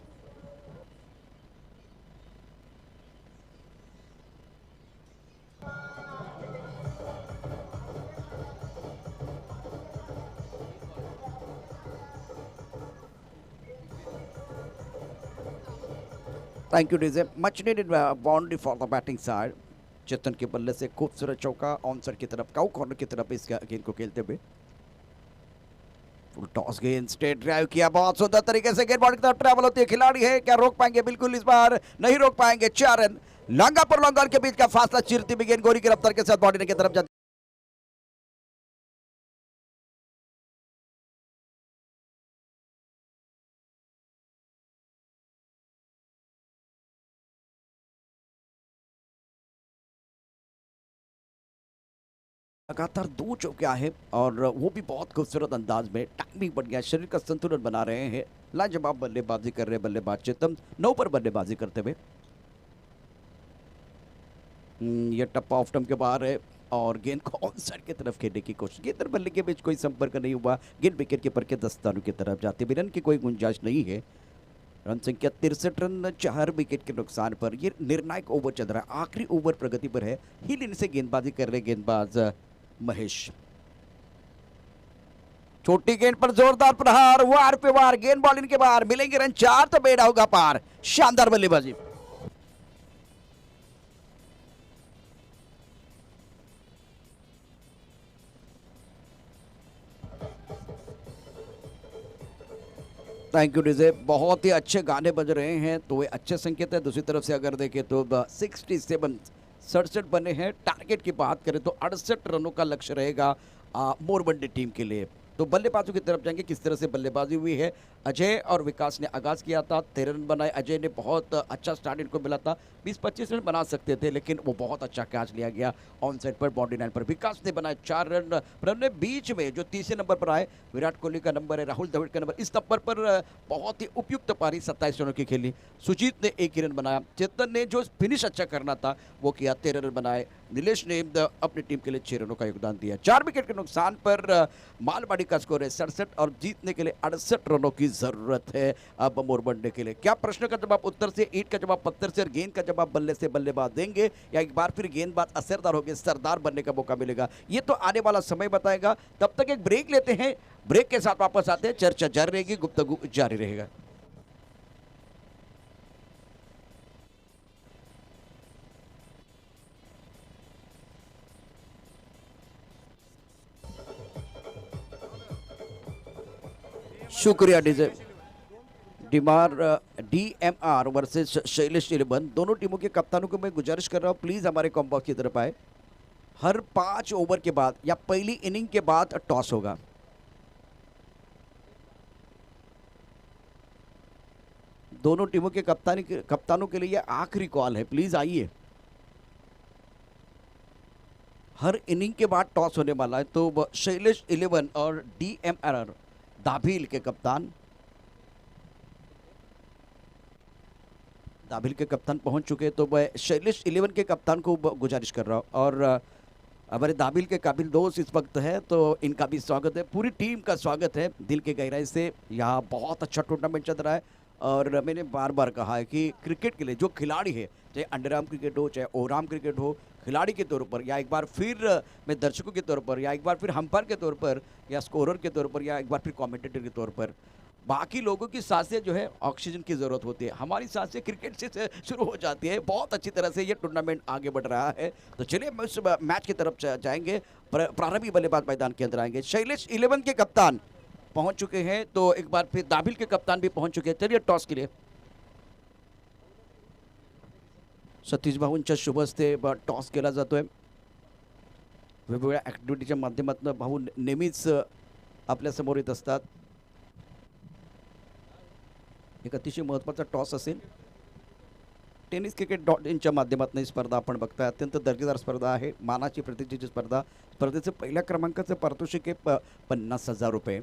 Thank you DJ. Much needed boundary for the batting side. Chetan के बल्ले से खूबसूरत चौका ऑन साइड की तरफ, काउ कॉर्नर की तरफ इस गेंद को खेलते हुए। फुल टॉस गेंद, स्ट्रेट ड्राइव किया, बहुत सुंदर तरीके से गेंद बॉडी की तरफ ट्रैवल होती है। खिलाड़ी है, क्या रोक पाएंगे? बिल्कुल इस बार नहीं रोक पाएंगे। 4 रन। लांगा पर लॉन्गर के बीच का फासला चीरती हुई गेंद गोरी की रफ्तार के साथ बॉडी की तरफ जाती। लगातार 2 चौके आए और वो भी बहुत खूबसूरत अंदाज में। टाइमिंग बढ़ गया, शरीर का संतुलन बना रहे हैं। लाजवाब बल्लेबाजी कर रहे बल्लेबाज चेतन, 9 पर बल्लेबाजी करते हुए। ये टप्पा ऑफ टर्म के बाहर है और गेंद को ऑन साइड की तरफ खेलने की कोशिश। गेंद और बल्ले के बीच कोई संपर्क नहीं हुआ। गेंद विकेट कीपर के दस्तानों की तरफ जाती हुई, रन की कोई गुंजाइश नहीं है। रन संख्या 63 रन, 4 विकेट के नुकसान पर। ये निर्णायक ओवर चल रहा है, आखिरी ओवर प्रगति पर है। हिल इन से गेंदबाजी कर रहे गेंदबाज महेश। छोटी गेंद पर जोरदार प्रहार, वार पे वार, गेंद बॉल इनके बाहर। मिलेंगे रन 4 तो बेड़ा होगा पार। शानदार बल्लेबाजी। Thank you DJ. बहुत ही अच्छे गाने बज रहे हैं तो ये अच्छे संकेत है। दूसरी तरफ से अगर देखें तो 67 बने हैं। टारगेट की बात करें तो 68 रनों का लक्ष्य रहेगा मोरबंडी टीम के लिए। तो बल्लेबाजों की तरफ जाएंगे, किस तरह से बल्लेबाजी हुई है। अजय और विकास ने आगाज किया था, 13 रन बनाए। अजय ने बहुत अच्छा स्टार्ट इनको मिला था, 20-25 रन बना सकते थे लेकिन वो बहुत अच्छा कैच लिया गया ऑन साइड पर, बाउंड्री लाइन पर। विकास ने बनाए 4 रन। रन में बीच में जो तीसरे नंबर पर आए, विराट कोहली का नंबर है, राहुल द्रविड़ का नंबर, इस नंबर पर बहुत ही उपयुक्त पारी 27 रनों की खेली। सुजीत ने 1 ही रन बनाया। चेतन ने जो फिनिश अच्छा करना था वो किया, 13 रन बनाए। नीलेश ने अपनी टीम के लिए 6 रनों का योगदान दिया। 4 विकेट के नुकसान पर मालवाड़ी का स्कोर है 67 और जीतने के लिए 68 रनों की जरूरत है अब मोरबंडे के लिए। क्या प्रश्न का जवाब उत्तर से, ईंट का जवाब पत्थर से और गेंद का जवाब बल्ले से बल्लेबाज देंगे, या एक बार फिर गेंदबाज असरदार होंगे, सरदार बनने का मौका मिलेगा? ये तो आने वाला समय बताएगा। तब तक एक ब्रेक लेते हैं, ब्रेक के साथ वापस आते हैं। चर्चा जारी रहेगी, गुफ्तगू जारी रहेगा। शुक्रिया डीजे। DMR वर्सेस शैलेश नीलबंध, दोनों टीमों के कप्तानों को मैं गुजारिश कर रहा हूं प्लीज हमारे कॉम्बॉक्स की तरफ आए। हर 5 ओवर के बाद या पहली इनिंग के बाद टॉस होगा। दोनों टीमों के कप्तानों के लिए ये आखिरी कॉल है, प्लीज आइए। हर इनिंग के बाद टॉस होने वाला है, तो शैलेश 11 और DMR दाभिल के कप्तान पहुंच चुके हैं। तो मैं शैलेश 11 के कप्तान को गुजारिश कर रहा हूं, और हमारे दाभिल के काबिल दोस्त इस वक्त है, तो इनका भी स्वागत है, पूरी टीम का स्वागत है दिल के गहराई से। यहाँ बहुत अच्छा टूर्नामेंट चल रहा है, और मैंने बार बार कहा है कि क्रिकेट के लिए जो खिलाड़ी है, चाहे अंडरआर्म क्रिकेट हो, चाहे ओवरआर्म क्रिकेट हो, खिलाड़ी के तौर पर, या एक बार फिर मैं दर्शकों के तौर पर, या एक बार फिर अंपायर के तौर पर, या स्कोरर के तौर पर, या एक बार फिर कमेंटेटर के तौर पर, बाकी लोगों की सांसें जो है ऑक्सीजन की ज़रूरत होती है, हमारी सांसें क्रिकेट से शुरू हो जाती है। बहुत अच्छी तरह से ये टूर्नामेंट आगे बढ़ रहा है। तो चलिए मैं उस मैच की तरफ जाएंगे। प्रारंभिक बल्लेबाज मैदान के अंदर आएंगे। शैलेश 11 के कप्तान पहुंच चुके हैं, तो एक बार फिर दाभिल के कप्तान भी पहुंच चुके हैं। चलिए टॉस के लिए सतीश भाऊंच्या शुभ हस्ते टॉस केला जातोय। वेगवेगळ्या ॲक्टिव्हिटीच्या माध्यमातून भाऊ नेहमीच आपल्यासमोर येत असतात। एक अतिशय महत्त्वाचा टॉस असेल। टेनिस क्रिकेट.inच्या माध्यमातून ही स्पर्धा आपण बघताय। अत्यंत दर्जेदार स्पर्धा आहे, मानाची प्रतिष्ठेची स्पर्धा। स्पर्धेचं पहिल्या क्रमांकाचं पारितोषिक आहे 50,000 रुपये।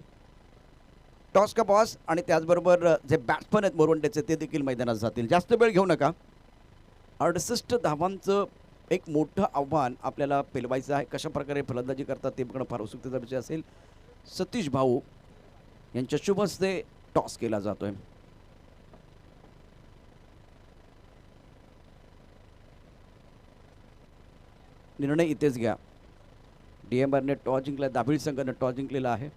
टॉस का बॉस आणि त्याचबरोबर जे बॅट्समन आहेत मोरवंडेचे, ते देखील मैदानात जातील। जास्त वेळ घेऊ नका। 68 धावांचं एक मोठं आव्हान आपल्याला पेलवायचं आहे। कशा प्रकारे फलंदाजी करतात ते बघणं फार उत्सुकतेचा विषय असेल। सतीश भाऊ यांच्या शुभ हस्ते टॉस केला जातोय। निर्णय इथेच घ्या। DMRने टॉस जिंकला, दाभिल संघाने टॉस जिंकलेला आहे।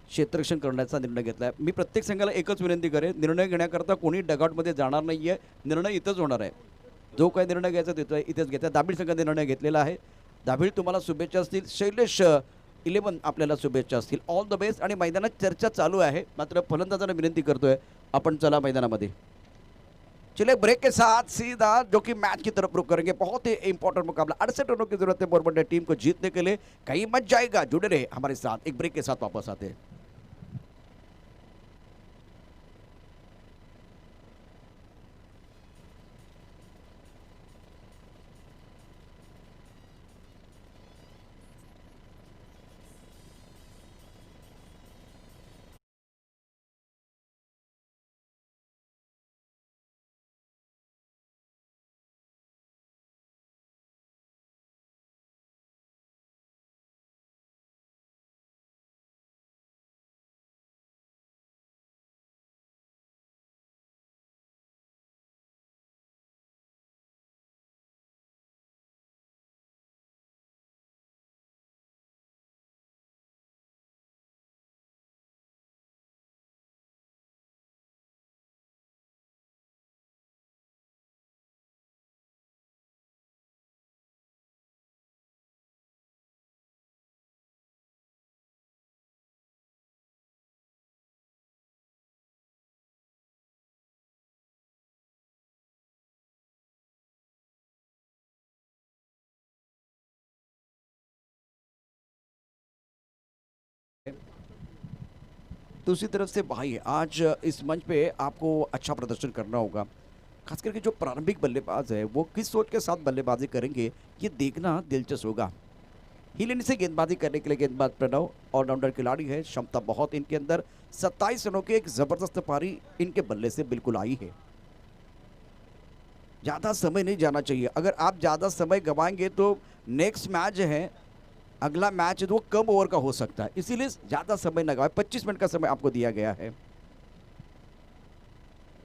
क्षेत्ररक्षण करण्याचा निर्णय घेतला आहे। मी प्रत्येक संघाला एकच विनंती करेन, निर्णय घेण्याकरता कोणी डगआउटमध्ये जाणार नाही आहे। निर्णय इथंच होणार आहे। जो काही निर्णय घ्यायचा तिथं इथेच घ्यायचा। दाभिल संघाने निर्णय घेतलेला आहे। दाभिल तुम्हाला शुभेच्छा असतील। शैलेश 11 आपल्याला शुभेच्छा असतील। All the best. आणि मैदानात चर्चा चालू आहे, मात्र फलंदाजांना विनंती करतोय आपण चला मैदानामध्ये। चलिए ब्रेक के साथ सीधा जो कि मैच की तरफ रुक करेंगे। बहुत ही इंपॉर्टेंट मुकाबला, 68 रनों की जरूरत है मोरवंडे टीम को जीतने के लिए। कहीं मच जाएगा, जुड़े रहे हमारे साथ। एक ब्रेक के साथ वापस आते हैं। दूसरी तरफ से भाई, आज इस मंच पे आपको अच्छा प्रदर्शन करना होगा। खास करके जो प्रारंभिक बल्लेबाज है वो किस सोच के साथ बल्लेबाजी करेंगे, ये देखना दिलचस्प होगा। हिलेने से गेंदबाजी करने के लिए गेंदबाज प्रणव ऑलराउंडर खिलाड़ी है। क्षमता बहुत इनके अंदर। 27 रनों की एक जबरदस्त पारी इनके बल्ले से बिल्कुल आई है। ज़्यादा समय नहीं जाना चाहिए। अगर आप ज़्यादा समय गंवाएंगे तो नेक्स्ट मैच है, अगला मैच है, तो वो कम ओवर का हो सकता है। इसीलिए ज़्यादा समय न गवाएं। 25 मिनट का समय आपको दिया गया है।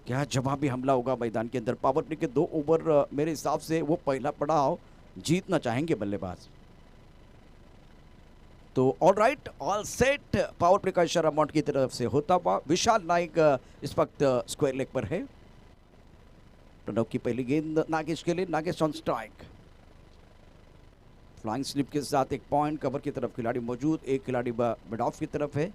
क्या जवाबी हमला होगा मैदान के अंदर। पावर प्ले के 2 ओवर मेरे हिसाब से वो पहला पड़ाव जीतना चाहेंगे बल्लेबाज। तो all right, all set. Power play का इशारा माउंट की तरफ से होता हुआ। विशाल नाइक इस वक्त स्क्वायर लेग पर है। प्रणव की पहली गेंद नागेश के लिए। Nagesh on strike. Flying slip के साथ एक पॉइंट। कवर की तरफ खिलाड़ी मौजूद। एक खिलाड़ी मिड ऑफ की तरफ है।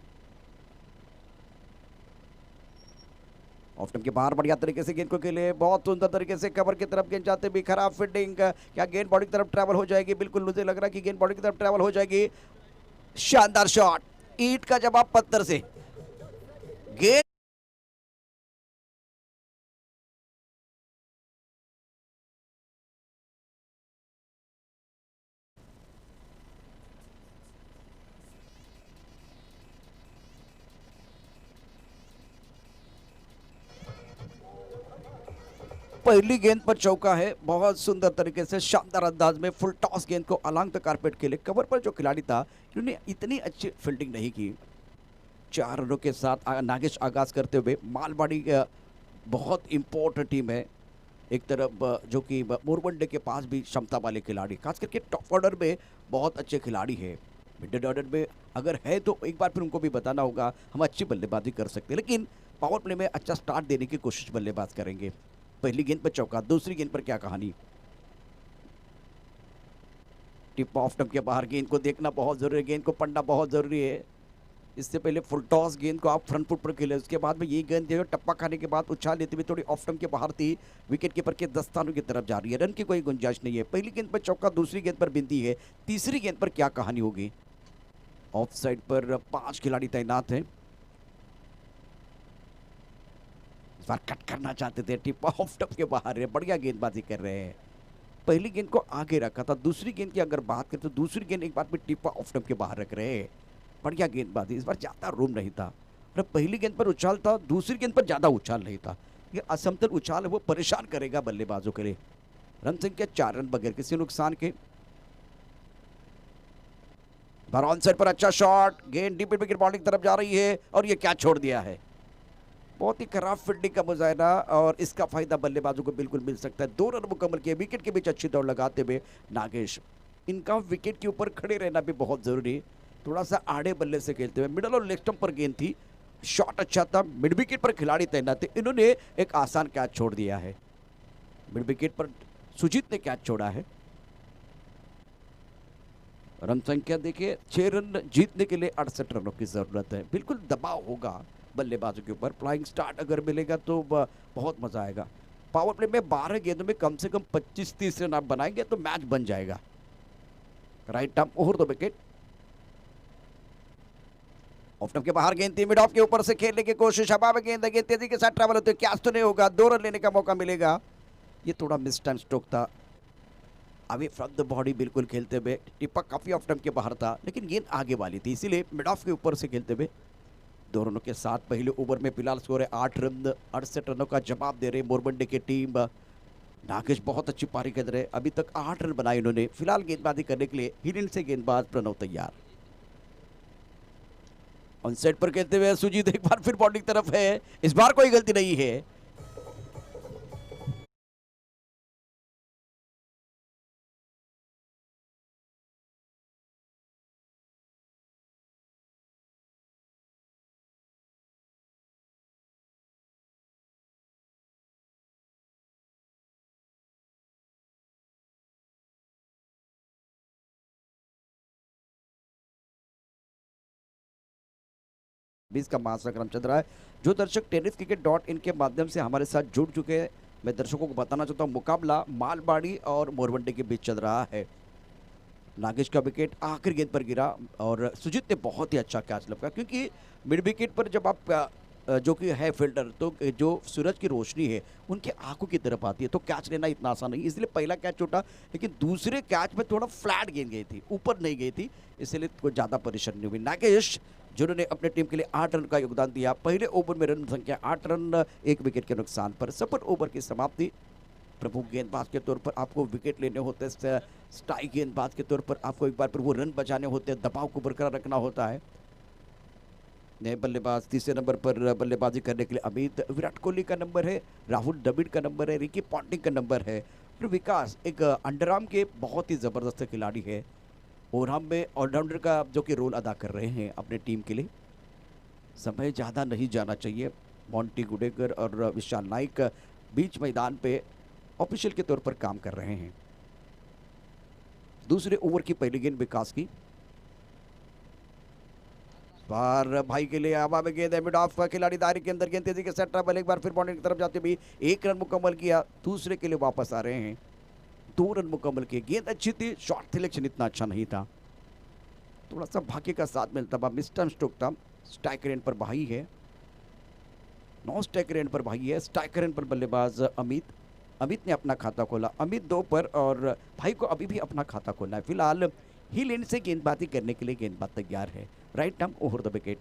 ऑफ स्टंप के बाहर बढ़िया तरीके से गेंद को खेले। बहुत सुंदर तरीके से कवर की तरफ गेंद जाते भी। खराब फील्डिंग। क्या गेंद बॉडी की तरफ ट्रैवल हो जाएगी? बिल्कुल मुझे लग रहा है कि गेंद बॉडी की तरफ ट्रैवल हो जाएगी। शानदार शॉट। ईंट का जवाब पत्थर से। गेंद पहली गेंद पर चौका है, बहुत सुंदर तरीके से शानदार अंदाज में फुल टॉस गेंद को अलोंग द कारपेट खेले। कवर पर जो खिलाड़ी था इन्होंने इतनी अच्छी फील्डिंग नहीं की। 4 रनों के साथ नागेश आगाज करते हुए मालवाड़ी बहुत इंपॉर्टेंट टीम है। एक तरफ जो कि मोरवंडे के पास भी क्षमता वाले खिलाड़ी, खास करके टॉप ऑर्डर में बहुत अच्छे खिलाड़ी है। मिडिल ऑर्डर में अगर है तो एक बार फिर उनको भी बताना होगा हम अच्छी बल्लेबाजी कर सकते हैं, लेकिन पावर प्ले में अच्छा स्टार्ट देने की कोशिश बल्लेबाज करेंगे। पहली गेंद पर चौका, दूसरी गेंद पर क्या कहानी। टिप ऑफ स्टंप के बाहर गेंद को देखना बहुत जरूरी है, गेंद को पढ़ना बहुत जरूरी है। इससे पहले फुल टॉस गेंद को आप फ्रंट फुट पर खेले, उसके बाद में ये गेंद जो टप्पा खाने के बाद उछाल लेते हुए थोड़ी ऑफ स्टंप के बाहर थी, विकेट कीपर के दस्तानों की तरफ जा रही है। रन की कोई गुंजाइश नहीं है। पहली गेंद पर चौका, दूसरी गेंद पर बिंदी है, तीसरी गेंद पर क्या कहानी होगी। ऑफ साइड पर 5 खिलाड़ी तैनात हैं। इस बार कट करना चाहते थे, टिप ऑफ स्टंप के बाहर है, बढ़िया गेंदबाजी कर रहे हैं। पहली गेंद को आगे रखा था, दूसरी गेंद की अगर बात करें तो दूसरी गेंद एक बार फिर टिप ऑफ स्टंप के बाहर रख रहे हैं। बढ़िया गेंदबाजी, इस बार ज्यादा रूम नहीं था। पहली गेंद पर उछाल था, दूसरी गेंद पर ज्यादा उछाल नहीं था। ये असमतल उछाल है वो परेशान करेगा बल्लेबाजों के लिए। रन संख्या 4 रन बगैर किसी नुकसान के। ऑन साइड पर अच्छा शॉट, गेंद डीप विकेट बॉलिंग तरफ जा रही है और ये क्या छोड़ दिया है। बहुत ही खराब फील्डिंग का मुजाहरा और इसका फायदा बल्लेबाजों को बिल्कुल मिल सकता है। 2 रन मुकम्मल किए, विकेट के बीच अच्छी दौड़ लगाते हुए नागेश। इनका विकेट के ऊपर खड़े रहना भी बहुत जरूरी है। थोड़ा सा आड़े बल्ले से खेलते हुए, मिडल और लेग स्टंप पर गेंद थी, शॉट अच्छा था, मिड विकेट पर खिलाड़ी तैनात थे, इन्होंने एक आसान कैच छोड़ दिया है। मिड विकेट पर सुजीत ने कैच छोड़ा है। रन संख्या देखिए 6 रन जीतने के लिए 68 रनों की जरूरत है। बिल्कुल दबाव होगा बल्लेबाजों के ऊपर। फ्लाइंग स्टार्ट अगर मिलेगा तो बहुत मजा आएगा। पावर प्ले में 12 गेंदों में कम से कम 25-30 रन आप बनाएंगे तो मैच बन जाएगा। Right arm over the wicket. Off stump के बाहर गेंद थी, मिड ऑफ के ऊपर से खेलने की कोशिश, हवा में गेंद तेजी के साथ ट्रैवल होते, कैच तो नहीं होगा, 2 रन लेने का मौका मिलेगा। ये थोड़ा मिस टाइम स्ट्रोक था। अभी फ्रॉम द बॉडी बिल्कुल खेलते हुए, टिप्पा काफी ऑफ स्टंप के बाहर था लेकिन गेंद आगे वाली थी, इसीलिए मिड ऑफ के ऊपर से खेलते हुए 2 रनों के साथ पहले ओवर में फिलहाल स्कोर है 8 रन। 68 रनों का जवाब दे रहे मोरवंडे की टीम। नागेश बहुत अच्छी पारी कर रहे, अभी तक 8 रन बनाए इन्होंने। फिलहाल गेंदबाजी करने के लिए हिरन से गेंदबाज प्रणव तैयार। ऑन सेट पर खेलते हुए सुजीत एक बार फिर बॉलिंग तरफ है, इस बार कोई गलती नहीं है। बीस का महासंग्राम चल रहा है। जो दर्शक टेनिस क्रिकेट .in के माध्यम से हमारे साथ जुड़ चुके हैं, मैं दर्शकों को बताना चाहता हूँ मुकाबला मालवाड़ी और मोरवंडे के बीच चल रहा है। नागेश का विकेट आखिरी गेंद पर गिरा और सुजीत ने बहुत ही अच्छा कैच लपका, क्योंकि मिड विकेट पर जब आप जो कि है फील्डर तो जो सूरज की रोशनी है उनके आंखों की तरफ आती है तो कैच लेना इतना आसान नहीं, इसलिए पहला कैच छोटा, लेकिन दूसरे कैच में थोड़ा फ्लैट गेंद गई थी, ऊपर नहीं गई थी, इसलिए कोई ज़्यादा परेशानी नहीं हुई। नागेश जिन्होंने अपने टीम के लिए 8 रन का योगदान दिया, पहले ओवर में रन संख्या 8 रन, 1 विकेट के नुकसान पर सफल ओवर की समाप्ति। प्रमुख गेंदबाज के तौर पर आपको विकेट लेने होते हैं, स्ट्राइक गेंदबाज के तौर पर आपको एक बार फिर वो रन बचाने होते हैं, दबाव को बरकरार रखना होता है। नए बल्लेबाज तीसरे नंबर पर बल्लेबाजी करने के लिए अमित, विराट कोहली का नंबर है, राहुल द्रविड़ का नंबर है, रिकी पॉन्टिंग का नंबर है, फिर विकास एक अंडरआर्म के बहुत ही ज़बरदस्त खिलाड़ी है, और हम में ऑलराउंडर का जो कि रोल अदा कर रहे हैं अपने टीम के लिए। समय ज़्यादा नहीं जाना चाहिए। मॉन्टी गुडेकर और विशाल नाइक बीच मैदान पे ऑफिशियल के तौर पर काम कर रहे हैं। दूसरे ओवर की पहली गेंद विकास की, बार भाई के लिए हवा में गेंद है, मिड ऑफ का खिलाड़ी दायरे के अंदर, गेंद तेजी के साथ ट्रैवल, एक बार फिर बाउंड्री की तरफ जाते भी 1 रन मुकम्मल किया, दूसरे के लिए वापस आ रहे हैं। 2 रन मुकम्मल किए, गेंद अच्छी थी, शॉट सिलेक्शन इतना अच्छा नहीं था, थोड़ा सा भाग्य का साथ मिलता था, मिस्टर स्ट्रोक था। स्ट्राइक रेंज पर भाई है, नॉन स्ट्राइक रेंज पर भाई है, स्ट्राइक रेंज पर बल्लेबाज अमित। अमित ने अपना खाता खोला, अमित 2 पर और भाई को अभी भी अपना खाता खोलना है। फिलहाल हिल एंड से गेंदबाजी करने के लिए गेंदबाज तैयार है। Right arm over the wicket,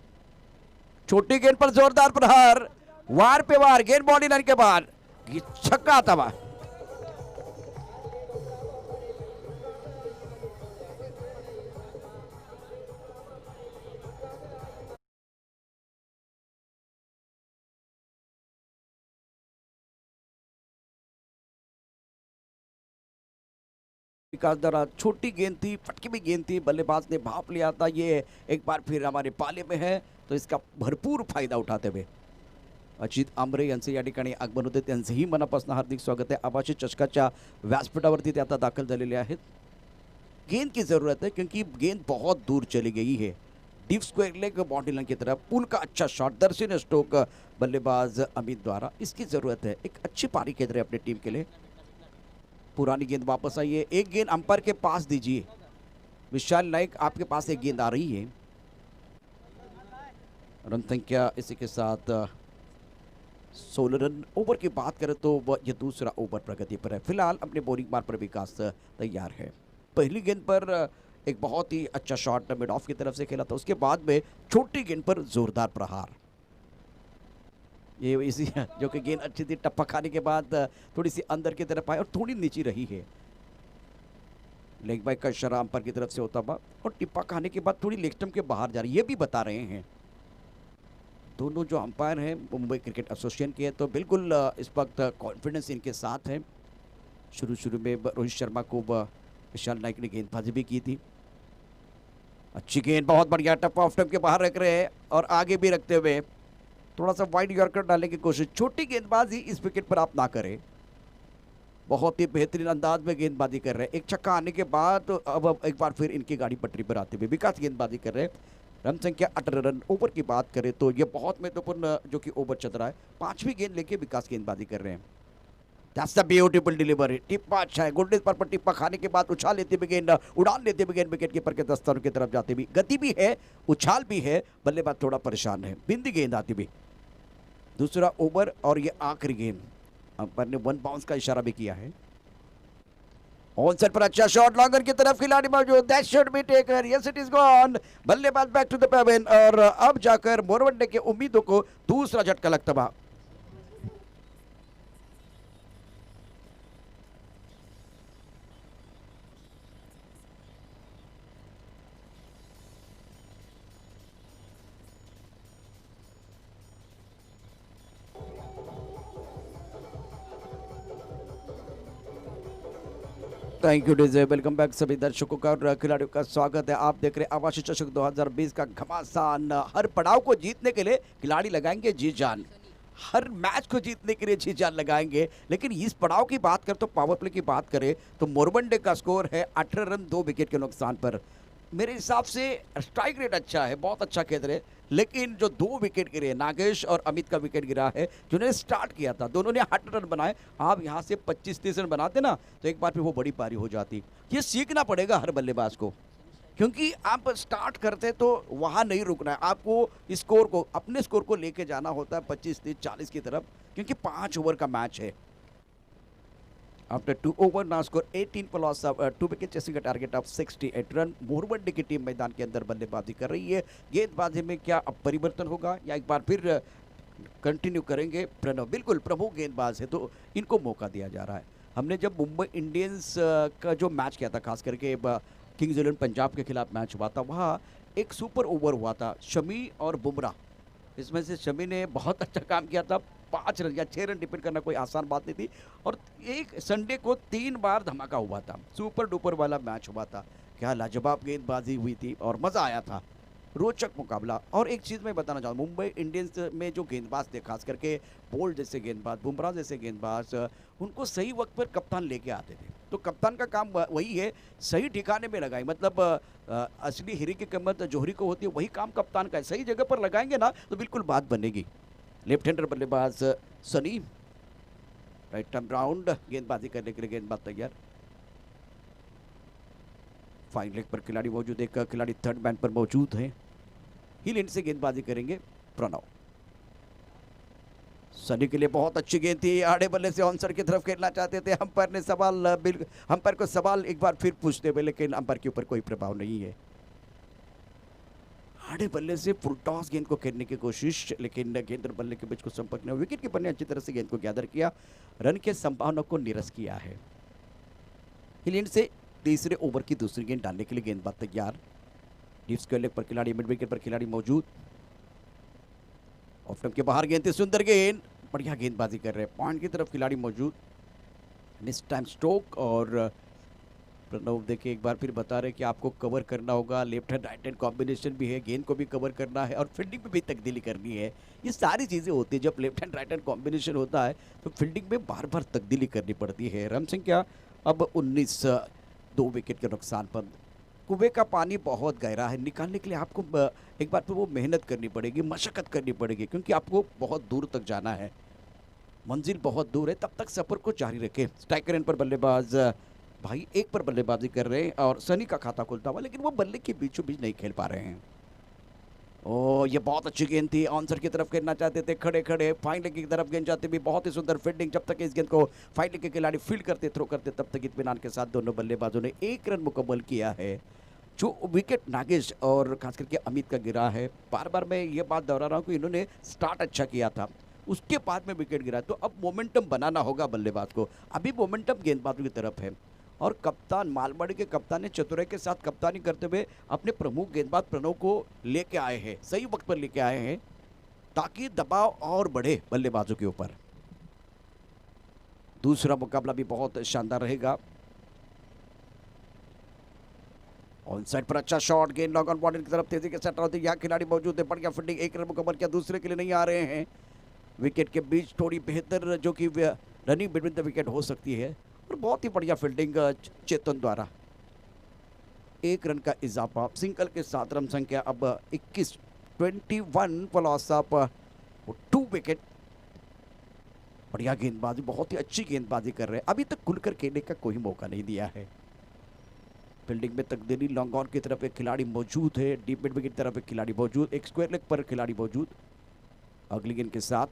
छोटी गेंद पर जोरदार प्रहार, वार पे वार, गेंद बॉडी लाइन के बाहर, ये छक्का तबाह। विकास द्वारा छोटी गेंद थी, फटकी भी गेंद थी, बल्लेबाज ने भाप लिया था। ये एक बार फिर हमारे पाले में है, तो इसका भरपूर फायदा उठाते हुए अजित आंबरे यांचे या ठिकाणी आगमन होते, त्यांचंही मनापासून हार्दिक स्वागत आहे। आभासी चषकाच्या व्यासपीठावरती ते आता दाखल झालेले आहेत। गेंद की जरूरत है क्योंकि गेंद बहुत दूर चली गई है, deep square leg body line की तरफ। पुल का अच्छा शॉट, दर्शनीय स्ट्रोक बल्लेबाज अमित द्वारा, इसकी जरूरत है। एक अच्छी पारी खेल रहे अपनी टीम के लिए। पुरानी गेंद वापस आई है, एक गेंद अंपायर के पास दीजिए। विशाल नाइक, आपके पास एक गेंद आ रही है। रन संख्या इसी के साथ 16 रन। ओवर की बात करें तो ये दूसरा ओवर प्रगति पर है। फिलहाल अपने बोलिंग मार्ग पर विकास तैयार है। पहली गेंद पर एक बहुत ही अच्छा शॉट मिड ऑफ की तरफ से खेला था, उसके बाद में छोटी गेंद पर जोरदार प्रहार। ये इसी जो कि गेंद अच्छी थी, टप्पा खाने के बाद थोड़ी सी अंदर की तरफ आई और थोड़ी नीची रही है। लेग बाइक का इशारा अंपायर की तरफ से होता हुआ और टिप्पा खाने के बाद थोड़ी लेग स्टंप के बाहर जा रही है, ये भी बता रहे हैं दोनों जो अंपायर हैं मुंबई क्रिकेट एसोसिएशन के हैं। तो बिल्कुल इस वक्त कॉन्फिडेंस इनके साथ है। शुरू में रोहित शर्मा को विशाल नाइक ने गेंदबाजी भी की थी। अच्छी गेंद, बहुत बढ़िया, टप्पा ऑफ स्टंप के बाहर रख रहे हैं और आगे भी रखते हुए थोड़ा सा वाइड यॉर्कर डालने की कोशिश। छोटी गेंदबाजी इस विकेट पर आप ना करें। बहुत ही बेहतरीन अंदाज में गेंदबाजी कर रहे हैं। एक छक्का आने के बाद अब एक बार फिर इनकी गाड़ी पटरी पर आते हुए विकास गेंदबाजी कर रहे हैं। रन संख्या 18 रन। ओवर की बात करें तो ये बहुत महत्वपूर्ण जो कि ओवर चल रहा है। 5वीं गेंद लेके विकास गेंदबाजी कर रहे हैं। That's a beautiful delivery. टिप्पा अच्छा है, गुडनेस पर टिप्पा खाने के बाद उछाल लेते हुए गेंद, उड़ान लेते हुए गेंद विकेट कीपर के दस्तारों की तरफ जाते हुए। गति भी है, उछाल भी है, बल्लेबाज थोड़ा परेशान है। बिंदी गेंद आती हुई। दूसरा ओवर और ये आखिरी गेंद। अंपायर ने 1 बाउंस का इशारा भी किया है। ऑन सेट पर अच्छा शॉट, लॉन्गर की तरफ खिलाड़ी मौजूद। That should be taken, yes it is gone. बल्लेबाज बैक टू द पेवेन और अब जाकर मोरवंडे के उम्मीदों को दूसरा झटका लगता हुआ। Thank you DJ, welcome back सभी दर्शकों का और खिलाड़ियों का स्वागत है। आप देख रहे हैं आवासीय चषक 2020 का घमासान। हर पड़ाव को जीतने के लिए खिलाड़ी लगाएंगे जी जान, हर मैच को जीतने के लिए जी जान लगाएंगे। लेकिन इस पड़ाव की बात करें तो पावर प्ले की बात करें तो मोरवंडे का स्कोर है 18 रन 2 विकेट के नुकसान पर। मेरे हिसाब से स्ट्राइक रेट अच्छा है, बहुत अच्छा खेल रहे, लेकिन जो 2 विकेट गिरे, नागेश और अमित का विकेट गिरा है, जिन्होंने स्टार्ट किया था, दोनों ने 8 रन बनाए। आप यहाँ से 25-30 रन बनाते ना तो एक बार फिर वो बड़ी पारी हो जाती। ये सीखना पड़ेगा हर बल्लेबाज को, क्योंकि आप स्टार्ट करते तो वहाँ नहीं रुकना है, आपको स्कोर को, अपने स्कोर को लेके जाना होता है 25-30-40 की तरफ, क्योंकि 5 ओवर का मैच है। After 2 over, now score 18 for loss of 2 wicket, chasing a target of 68 run. मोरवंडे की टीम मैदान के अंदर बल्लेबाजी कर रही है। गेंदबाजी में क्या अब परिवर्तन होगा या एक बार फिर कंटिन्यू करेंगे प्रणव? बिल्कुल, प्रमुख गेंदबाज है तो इनको मौका दिया जा रहा है। हमने जब मुंबई इंडियंस का जो मैच किया था, खास करके किंग्स 11 पंजाब के खिलाफ मैच हुआ था, वहाँ एक सुपर ओवर हुआ था, शमी और बुमराह। इसमें से शमी ने बहुत अच्छा काम किया था, 5 रन या 6 रन डिपेंड करना कोई आसान बात नहीं थी। और एक संडे को 3 बार धमाका हुआ था, सुपर डुपर वाला मैच हुआ था। क्या लाजवाब गेंदबाजी हुई थी और मज़ा आया था, रोचक मुकाबला। और एक चीज़ मैं बताना चाहूँ, मुंबई इंडियंस में जो गेंदबाज थे, खास करके बोल्ट जैसे गेंदबाज, बुमराह जैसे गेंदबाज, उनको सही वक्त पर कप्तान लेके आते थे। तो कप्तान का काम वही है, सही ठिकाने में लगाए। मतलब असली हीरे की कीमत जोहरी को होती है, वही काम कप्तान का है। सही जगह पर लगाएंगे ना तो बिल्कुल बात बनेगी। लेफ्ट हैंडर बल्लेबाज सनी, राइट टर्म राउंड, गेंदबाजी करने के लिए गेंदबाज तैयार। फाइन लेग पर खिलाड़ी मौजूद, एक खिलाड़ी थर्ड मैन पर मौजूद है। हिल एंड से गेंदबाजी करेंगे प्रणव। सनी के लिए बहुत अच्छी गेंद थी, आड़े बल्ले से ऑनसर की तरफ खेलना चाहते थे। अंपायर ने सवाल, अंपायर को सवाल एक बार फिर पूछते हुए, लेकिन अंपायर के ऊपर कोई प्रभाव नहीं है। आड़े बल्ले से फुल टॉस गेंद को खेलने की कोशिश, लेकिन गेंद और बल्ले के बीच को संपर्क नहीं हुआ। विकेट कीपर ने अच्छी तरह से गेंद को गैदर किया, रन के संभावना को निरस्त किया है। इंग्लैंड से तीसरे ओवर की दूसरी गेंद डालने के लिए गेंदबाज तैयार। डीप स्क्वायर लेग पर खिलाड़ी, मिड विकेट पर खिलाड़ी मौजूद। ऑफ स्टंप के बाहर गेंद थी, सुंदर गेंद, बढ़िया गेंदबाजी कर रहे हैं। पॉइंट की तरफ खिलाड़ी मौजूद। मिस टाइम स्ट्रोक, और प्रणव देखिए एक बार फिर बता रहे कि आपको कवर करना होगा, left hand right hand combination भी है, गेंद को भी कवर करना है और फील्डिंग में भी तब्दीली करनी है। ये सारी चीज़ें होती है, जब left hand right hand combination होता है तो फील्डिंग में बार बार तब्दीली करनी पड़ती है। रन संख्या अब 19, 2 विकेट के नुकसान पर। कुएं का पानी बहुत गहरा है, निकालने के लिए आपको एक बार फिर वो मेहनत करनी पड़ेगी, मशक्कत करनी पड़ेगी, क्योंकि आपको बहुत दूर तक जाना है, मंजिल बहुत दूर है। तब तक सफर को जारी रखें। स्ट्राइकर एंड पर बल्लेबाज भाई 1 पर बल्लेबाजी कर रहे हैं और सनी का खाता खुलता हुआ, लेकिन वो बल्ले के बीचों बीच नहीं खेल पा रहे हैं। ओ, ये बहुत अच्छी गेंद थी, आंसर की तरफ खेलना चाहते थे, खड़े खड़े फाइन लेग की तरफ गेंद जाती भी, बहुत ही सुंदर फील्डिंग। जब तक इस गेंद को फाइन लेग के खिलाड़ी फील्ड करते, थ्रो करते, तब तक इत्मीनान के साथ दोनों बल्लेबाजों ने 1 रन मुकम्मल किया है। जो विकेट नागेश और खास करके अमित का गिरा है, बार बार मैं ये बात दोहरा रहा हूँ कि इन्होंने स्टार्ट अच्छा किया था, उसके बाद में विकेट गिरा, तो अब मोमेंटम बनाना होगा बल्लेबाज को। अभी मोमेंटम गेंदबाजों की तरफ है और कप्तान मालवाड़ी के कप्तान ने चतुराई के साथ कप्तानी करते हुए अपने प्रमुख गेंदबाज प्रणव को लेके आए हैं, सही वक्त पर लेके आए हैं, ताकि दबाव और बढ़े बल्लेबाजों के ऊपर। दूसरा मुकाबला भी बहुत शानदार रहेगा। ऑन साइड पर अच्छा शॉट, गेंद लॉन्ग ऑन बॉर्डर की तरफ तेजी के सेट होती है, यहाँ खिलाड़ी मौजूद है, बढ़िया फील्डिंग, 1 रन मुकम्मल किया, दूसरे के लिए नहीं आ रहे हैं। विकेट के बीच थोड़ी बेहतर जो कि रनिंग बिटवीन द विकेट हो सकती है, और बहुत ही बढ़िया फील्डिंग चेतन द्वारा। 1 रन का इजाफा, सिंगल के साथ रन संख्या अब 21, 21 पर लॉस ऑफ 2 विकेट। बढ़िया गेंदबाजी, बहुत ही अच्छी गेंदबाजी कर रहे हैं, अभी तक खुलकर खेलने का कोई मौका नहीं दिया है। फील्डिंग में तब्दीली, लॉन्ग ऑन की तरफ एक खिलाड़ी मौजूद है, डीप मिड विकेट की तरफ एक खिलाड़ी मौजूद, एक स्क्वायर लेग पर खिलाड़ी मौजूद। अगली गेंद के साथ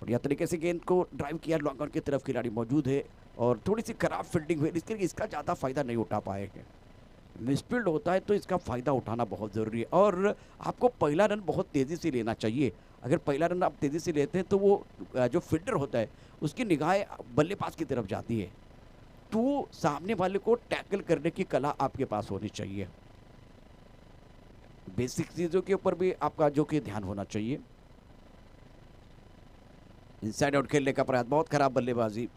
बढ़िया तरीके से गेंद को ड्राइव किया, लॉन्ग ऑन की तरफ खिलाड़ी मौजूद है, और थोड़ी सी खराब फील्डिंग हुई, इसके लिए इसका ज़्यादा फायदा नहीं उठा पाएंगे। मिसफील्ड होता है तो इसका फायदा उठाना बहुत ज़रूरी है, और आपको पहला रन बहुत तेज़ी से लेना चाहिए। अगर पहला रन आप तेज़ी से लेते हैं तो वो जो फील्डर होता है उसकी निगाहें बल्लेबाज की तरफ जाती है, तो सामने वाले को टैकल करने की कला आपके पास होनी चाहिए। बेसिक चीज़ों के ऊपर भी आपका जो कि ध्यान होना चाहिए। इनसाइड आउट खेलने का प्रयास, बहुत खराब बल्लेबाजी,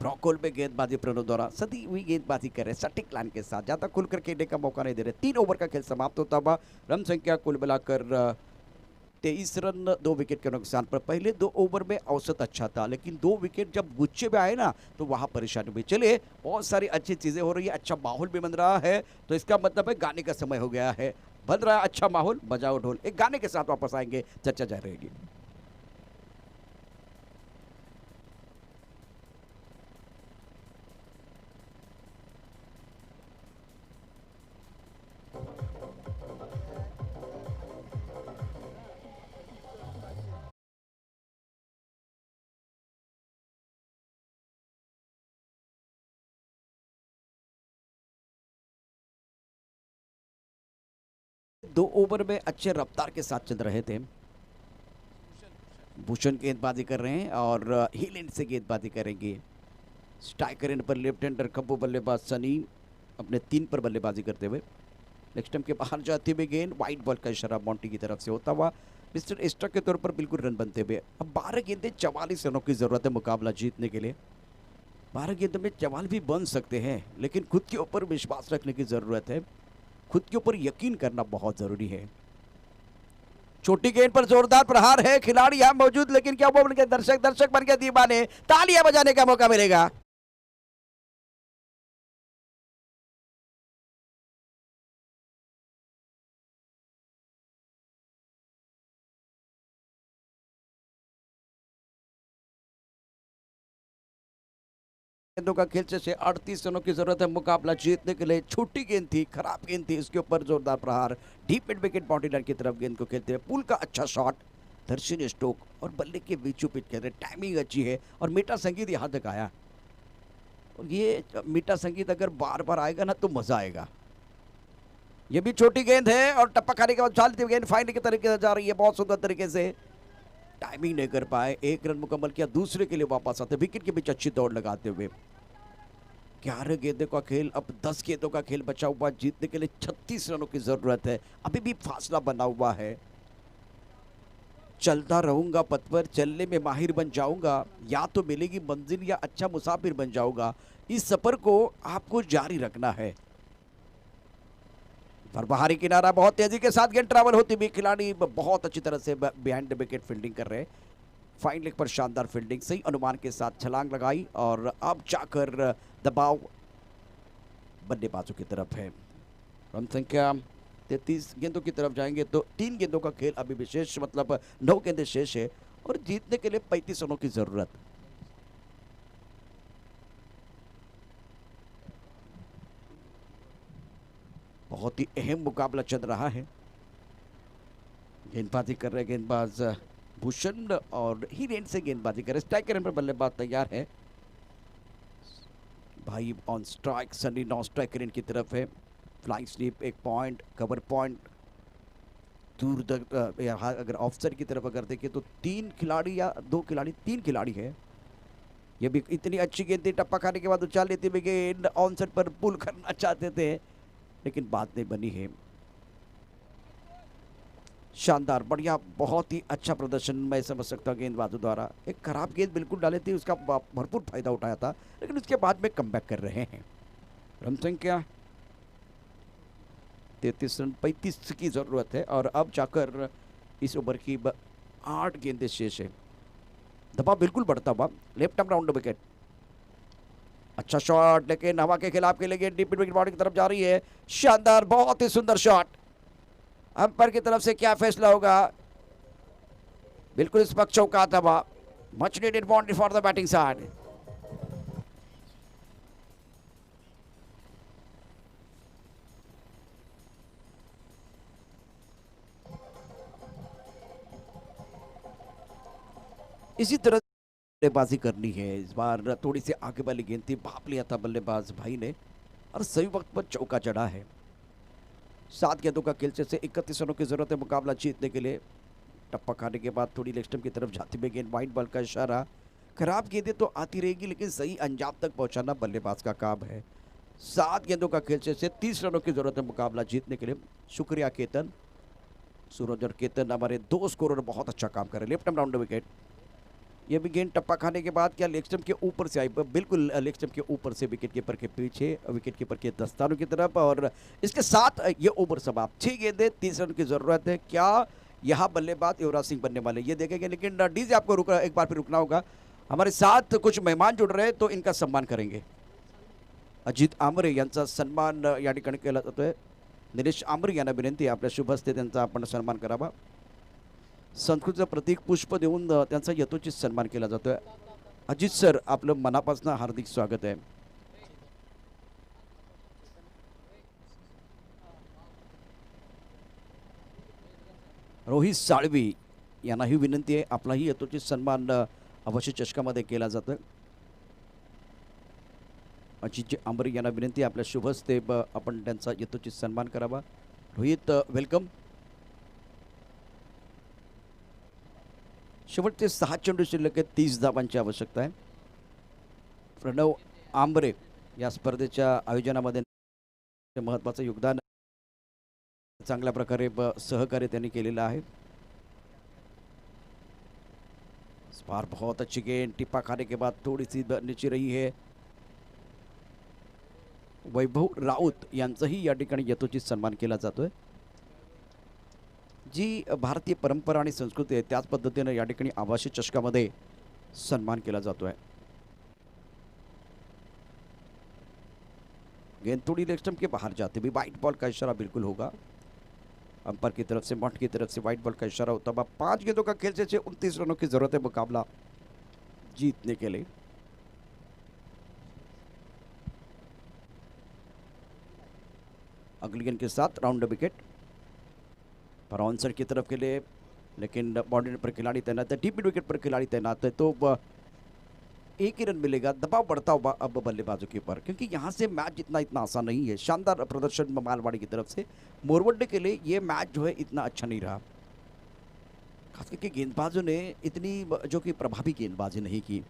ब्रॉकोल में गेंदबाजी प्रणव द्वारा, सदी हुई गेंदबाजी कर रहे हैं सटीक लाइन के साथ, ज़्यादा खुलकर खेलने का मौका नहीं दे रहे। 3 ओवर का खेल समाप्त होता हुआ, रन संख्या कुल मिलाकर 23 रन, 2 विकेट के नुकसान पर। पहले 2 ओवर में औसत अच्छा था, लेकिन 2 विकेट जब गुच्छे में आए ना तो वहाँ परेशानी हुई। चलिए, बहुत सारी अच्छी चीज़ें हो रही है, अच्छा माहौल भी बन रहा है, तो इसका मतलब है गाने का समय हो गया है। बन रहा है अच्छा माहौल, बजाओ ढोल। एक गाने के साथ वापस आएंगे, चर्चा जारी रहेगी। दो ओवर में अच्छे रफ्तार के साथ चल रहे थे। भूषण गेंदबाजी कर रहे हैं और हिल एंड से गेंदबाजी करेंगे। स्ट्राइकर एंड पर लेफ्ट हैंडर कब्बू बल्लेबाज सनी अपने 3 पर बल्लेबाजी करते हुए। नेक्स्ट टाइम के बाहर जाती हुई गेंद, वाइट बॉल का इशारा बाउंड्री की तरफ से होता हुआ मिस्टर एक्स्ट्रा के तौर पर बिल्कुल रन बनते हुए। अब 12 गेंदें 44 रनों की जरूरत है मुकाबला जीतने के लिए। 12 गेंदों में 44 भी बन सकते हैं, लेकिन खुद के ऊपर विश्वास रखने की जरूरत है, खुद के ऊपर यकीन करना बहुत जरूरी है। छोटी गेंद पर जोरदार प्रहार है, खिलाड़ी यहां मौजूद, लेकिन क्या वो बन गए दर्शक बन गए दीवाने, तालियां बजाने का मौका मिलेगा। गेंदों का खेल से 38 रनों की जरूरत है मुकाबला जीतने के लिए। छोटी गेंद थी, खराब गेंद थी, इसके ऊपर जोरदार प्रहार, deep mid wicket boundary line की तरफ गेंद को खेलते हैं। पुल का अच्छा शॉट, दर्शनीय स्ट्रोक और बल्ले के बीचों बीच खेल रहे, टाइमिंग अच्छी है और मीठा संगीत यहाँ तक आया। और ये मीठा संगीत अगर बार बार आएगा ना तो मजा आएगा। ये भी छोटी गेंद है और टप्पा खाने के बाद उछालती हुई गेंद फाइनल की तरीके से जा रही है, बहुत सुंदर तरीके से टाइमिंग नहीं कर पाए, 1 रन मुकम्मल किया, दूसरे के लिए वापस आते विकेट के बीच अच्छी दौड़ लगाते हुए। 11 गेंदों का खेल, अब 10 गेंदों का खेल बचा हुआ, जीतने के लिए 36 रनों की जरूरत है, अभी भी फासला बना हुआ है। चलता रहूंगा पथ पर, चलने में माहिर बन जाऊंगा, या तो मिलेगी मंजिल या अच्छा मुसाफिर बन जाऊंगा, इस सफर को आपको जारी रखना है। पर बाहरी किनारा, बहुत तेजी के साथ गेंद ट्रैवल होती हुई, खिलाड़ी बहुत अच्छी तरह से बिहाइंड द विकेट फील्डिंग कर रहे हैं। फाइन लेग पर शानदार फील्डिंग, सही अनुमान के साथ छलांग लगाई और अब जाकर दबाव बल्लेबाजों की तरफ है। रन संख्या 33 गेंदों की तरफ जाएंगे तो 3 गेंदों का खेल अभी विशेष, मतलब 9 गेंदें शेष है और जीतने के लिए 35 रनों की जरूरत। बहुत ही अहम मुकाबला चल रहा है। गेंदबाजी कर रहे गेंदबाज भूषण और हीरेन से गेंदबाजी कर रहे, स्ट्राइकर पर बल्लेबाज तैयार है। भाई on strike, Sunny non striker की तरफ है। फ्लाइंग स्लीप, एक पॉइंट, कवर पॉइंट दूर तक, अगर ऑफसाइड की तरफ अगर देखें तो 3 खिलाड़ी या 2 खिलाड़ी, 3 खिलाड़ी है। ये भी इतनी अच्छी गेंद थी, टप्पा खाने के बाद उछाल लेती हुई गेंद ऑन साइड पर पुल करना चाहते थे लेकिन बात नहीं बनी है। शानदार, बढ़िया, बहुत ही अच्छा प्रदर्शन मैं समझ सकता हूँ गेंदबाजों द्वारा। एक खराब गेंद बिल्कुल डाली थी, उसका भरपूर फायदा उठाया था, लेकिन उसके बाद में कमबैक कर रहे हैं। रन संख्या 33 रन, 35 की जरूरत है और अब जाकर इस ओवर की 8 गेंदें शेष है। दबाव बिल्कुल बढ़ता हुआ, लेफ्ट आर्म राउंड विकेट, अच्छा शॉट, लेकिन हवा के खिलाफ के लिए डीप विकेट बॉडी की तरफ जा रही है। शानदार, बहुत ही सुंदर शॉट। अंपायर की तरफ से क्या फैसला होगा? बिल्कुल इस पक्ष चौका था, much needed boundary for the batting side. इसी तरह बल्लेबाजी करनी है। इस बार थोड़ी सी आगे वाली गेंद थी, भाप लिया था बल्लेबाज भाई ने और सही वक्त पर चौका चढ़ा है। 7 गेंदों का खेल से 31 रनों की जरूरत है मुकाबला जीतने के लिए। टप्पा खाने के बाद थोड़ी लेग स्टंप की तरफ जाती हुई गेंद, वाइड बॉल का इशारा। खराब गेंदें तो आती रहेगी लेकिन सही अंजाम तक पहुंचाना बल्लेबाज का काम है। 7 गेंदों का खेल से 30 रनों की जरूरत है मुकाबला जीतने के लिए। शुक्रिया केतन, सूरज और केतन हमारे 2 स्कोरर बहुत अच्छा काम कर रहे हैं। लेफ्ट आर्म राउंड विकेट, ये भी गेंद टप्पा खाने के बाद क्या लेग स्टंप के ऊपर से आई, बिल्कुल लेग स्टंप के ऊपर से विकेट कीपर के पीछे, विकेट कीपर के दस्तानों की तरफ, और इसके साथ ये ओवर समाप्त। 6 गेंदें 30 रन की जरूरत है। क्या यहाँ बल्लेबाज युवराज सिंह बनने वाले, ये देखेंगे, लेकिन डीजे आपको रुकना, एक बार फिर रुकना होगा। हमारे साथ कुछ मेहमान जुड़ रहे हैं तो इनका सम्मान करेंगे। अजित आमरे यांचा सन्मान या ठिकाणी केला जातोय। निलेश आमरे यांना विनंती आहे आपल्या शुभ हस्ते त्यांचा आपण सन्मान करावा। संस्कृतीचं प्रतीक पुष्प देऊन त्यांचा यथोचित सन्मान केला जातोय। अजित सर, आपलं मनापासून हार्दिक स्वागत आहे। रोहित साळवी यांनाही विनंती आहे, आपलाही यथोचित सन्मान अवश्य चषकामध्ये केला जातोय। अजित आंबरे यांना विनंती आहे, आपल्या शुभ हस्ते आपण त्यांचा यथोचित सन्मान करावा। रोहित, वेलकम। शेवटचे 6 चेंडू शिल्लक आहेत, 30 धावांची आवश्यकता आहे। प्रणव आंबरे या स्पर्धेच्या आयोजनामध्ये महत्त्वाचं योगदान, चांगल्या प्रकारे सहकार्य त्यांनी केलेलं आहे। इस बार बहुत अच्छी गेंद, टिप्पा खाने के बाद थोड़ी सी नीचे रही है। वैभव राऊत यांचाही या ठिकाणी यथोचित सन्मान केला जातोय। जी भारतीय परंपरा आणि संस्कृती आहे त्याच पद्धतीने या ठिकाणी आवासी चषकामध्ये सन्मान केला जातोय। गेंद थोड़ी लेग स्टंप के बाहर जाते भी, वाइट बॉल का इशारा बिल्कुल होगा। अंपायर की तरफ से, मठ की तरफ से वाइट बॉल का इशारा होता है। 5 गेंदों का खेल से 29 रनों की जरूरत है मुकाबला जीतने के लिए। अगली गेंद के साथ राउंड विकेट पर ऑनसाइड की तरफ के लिए, लेकिन बाउंड्री पर खिलाड़ी तैनात है, डीप मिड विकेट पर खिलाड़ी तैनात है, तो एक ही रन मिलेगा, दबाव बढ़ता होगा अब बल्लेबाजों के ऊपर, क्योंकि यहाँ से मैच जीतना इतना आसान नहीं है। शानदार प्रदर्शन मालवाड़ी की तरफ से। मोरवड्डे के लिए ये मैच जो है इतना अच्छा नहीं रहा, खास करके गेंदबाजों ने इतनी जो कि प्रभावी गेंदबाजी नहीं की।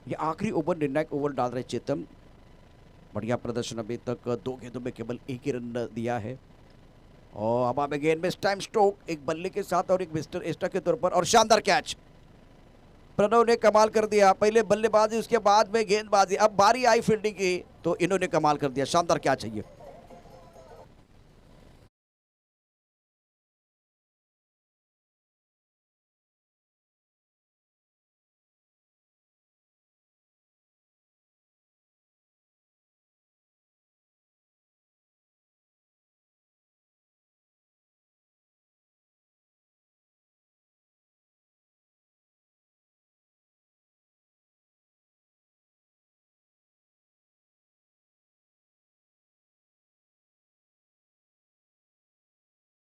ये आखिरी ओवर निर्णायक ओवर डाल रहे चेतन। बढ़िया प्रदर्शन, अभी तक 2 गेंदों में केवल 1 ही रन दिया है। और अब आगे गेंद में टाइम स्ट्रोक, एक बल्ले के साथ और एक मिस्टर एस्टा के तौर पर, और शानदार कैच। प्रणव ने कमाल कर दिया, पहले बल्लेबाजी उसके बाद में गेंदबाजी, अब बारी आई फील्डिंग की तो इन्होंने कमाल कर दिया। शानदार कैच है ये।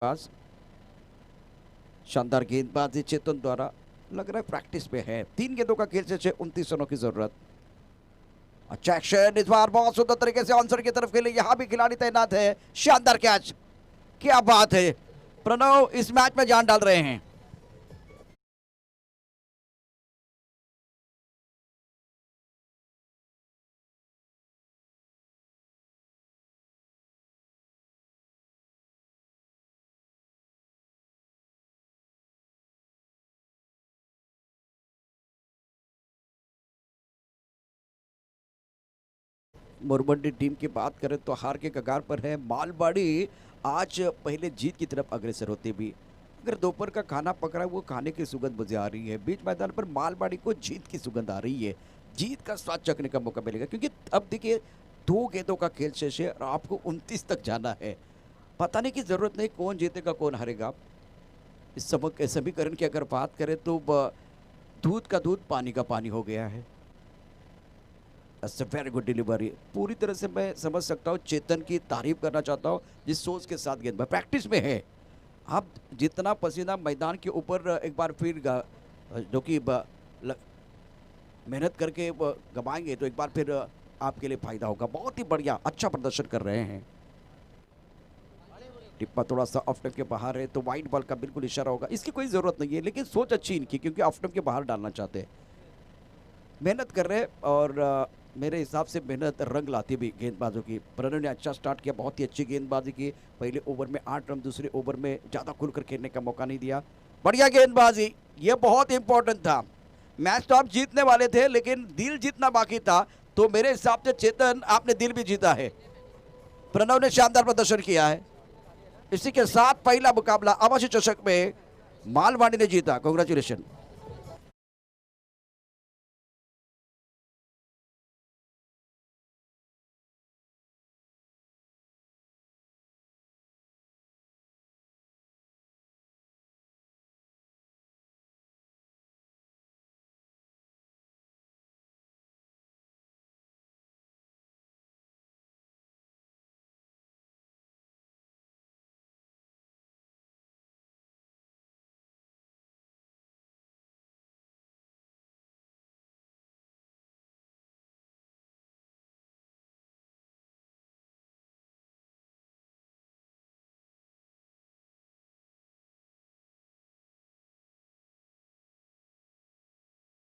पास शानदार गेंदबाजी चेतन द्वारा, लग रहा है प्रैक्टिस में है। 3 गेंदों का खेल से 29 रनों की जरूरत। अच्छा एक्शन, इस बार बहुत सुंदर तरीके से आंसर की तरफ खेले, यहां भी खिलाड़ी तैनात है। शानदार कैच, क्या बात है, प्रणव इस मैच में जान डाल रहे हैं। मोरबंडी टीम की बात करें तो हार के कगार पर है। मालवाड़ी आज पहले जीत की तरफ अग्रसर होते भी, अगर दोपहर का खाना पकड़ा वो खाने की सुगंध मुझे आ रही है। बीच मैदान पर मालवाड़ी को जीत की सुगंध आ रही है, जीत का स्वाद चखने का मौका मिलेगा, क्योंकि अब देखिए 2 गेंदों का खेल शेष है और आपको 29 तक जाना है। बताने की जरूरत नहीं कौन जीतेगा कौन हारेगा। इस समीकरण की अगर बात करें तो दूध का दूध पानी का पानी हो गया है। वेरी गुड डिलीवरी, पूरी तरह से मैं समझ सकता हूँ, चेतन की तारीफ करना चाहता हूँ जिस सोच के साथ गेंदबाज प्रैक्टिस में है। आप जितना पसीना मैदान के ऊपर एक बार फिर जो कि मेहनत करके गवाएंगे तो एक बार फिर आपके लिए फायदा होगा। बहुत ही बढ़िया, अच्छा प्रदर्शन कर रहे हैं। टिप्पा थोड़ा सा ऑफ टाइम के बाहर है तो वाइड बॉल का बिल्कुल इशारा होगा, इसकी कोई ज़रूरत नहीं है, लेकिन सोच अच्छी इनकी, क्योंकि ऑफ टाइम के बाहर डालना चाहते हैं, मेहनत कर रहे हैं। और मेरे हिसाब से मेहनत रंग लाती भी गेंदबाजों की। प्रणव ने अच्छा स्टार्ट किया, बहुत ही अच्छी गेंदबाजी की। पहले ओवर में 8 रन, दूसरे ओवर में ज़्यादा खुलकर खेलने का मौका नहीं दिया। बढ़िया गेंदबाजी, ये बहुत इंपॉर्टेंट था। मैच तो आप जीतने वाले थे, लेकिन दिल जीतना बाकी था, तो मेरे हिसाब से चेतन आपने दिल भी जीता है। प्रणव ने शानदार प्रदर्शन किया है। इसी के साथ पहला मुकाबला अवश्य चषक में मालवाड़ी ने जीता। कांग्रेचुलेशन।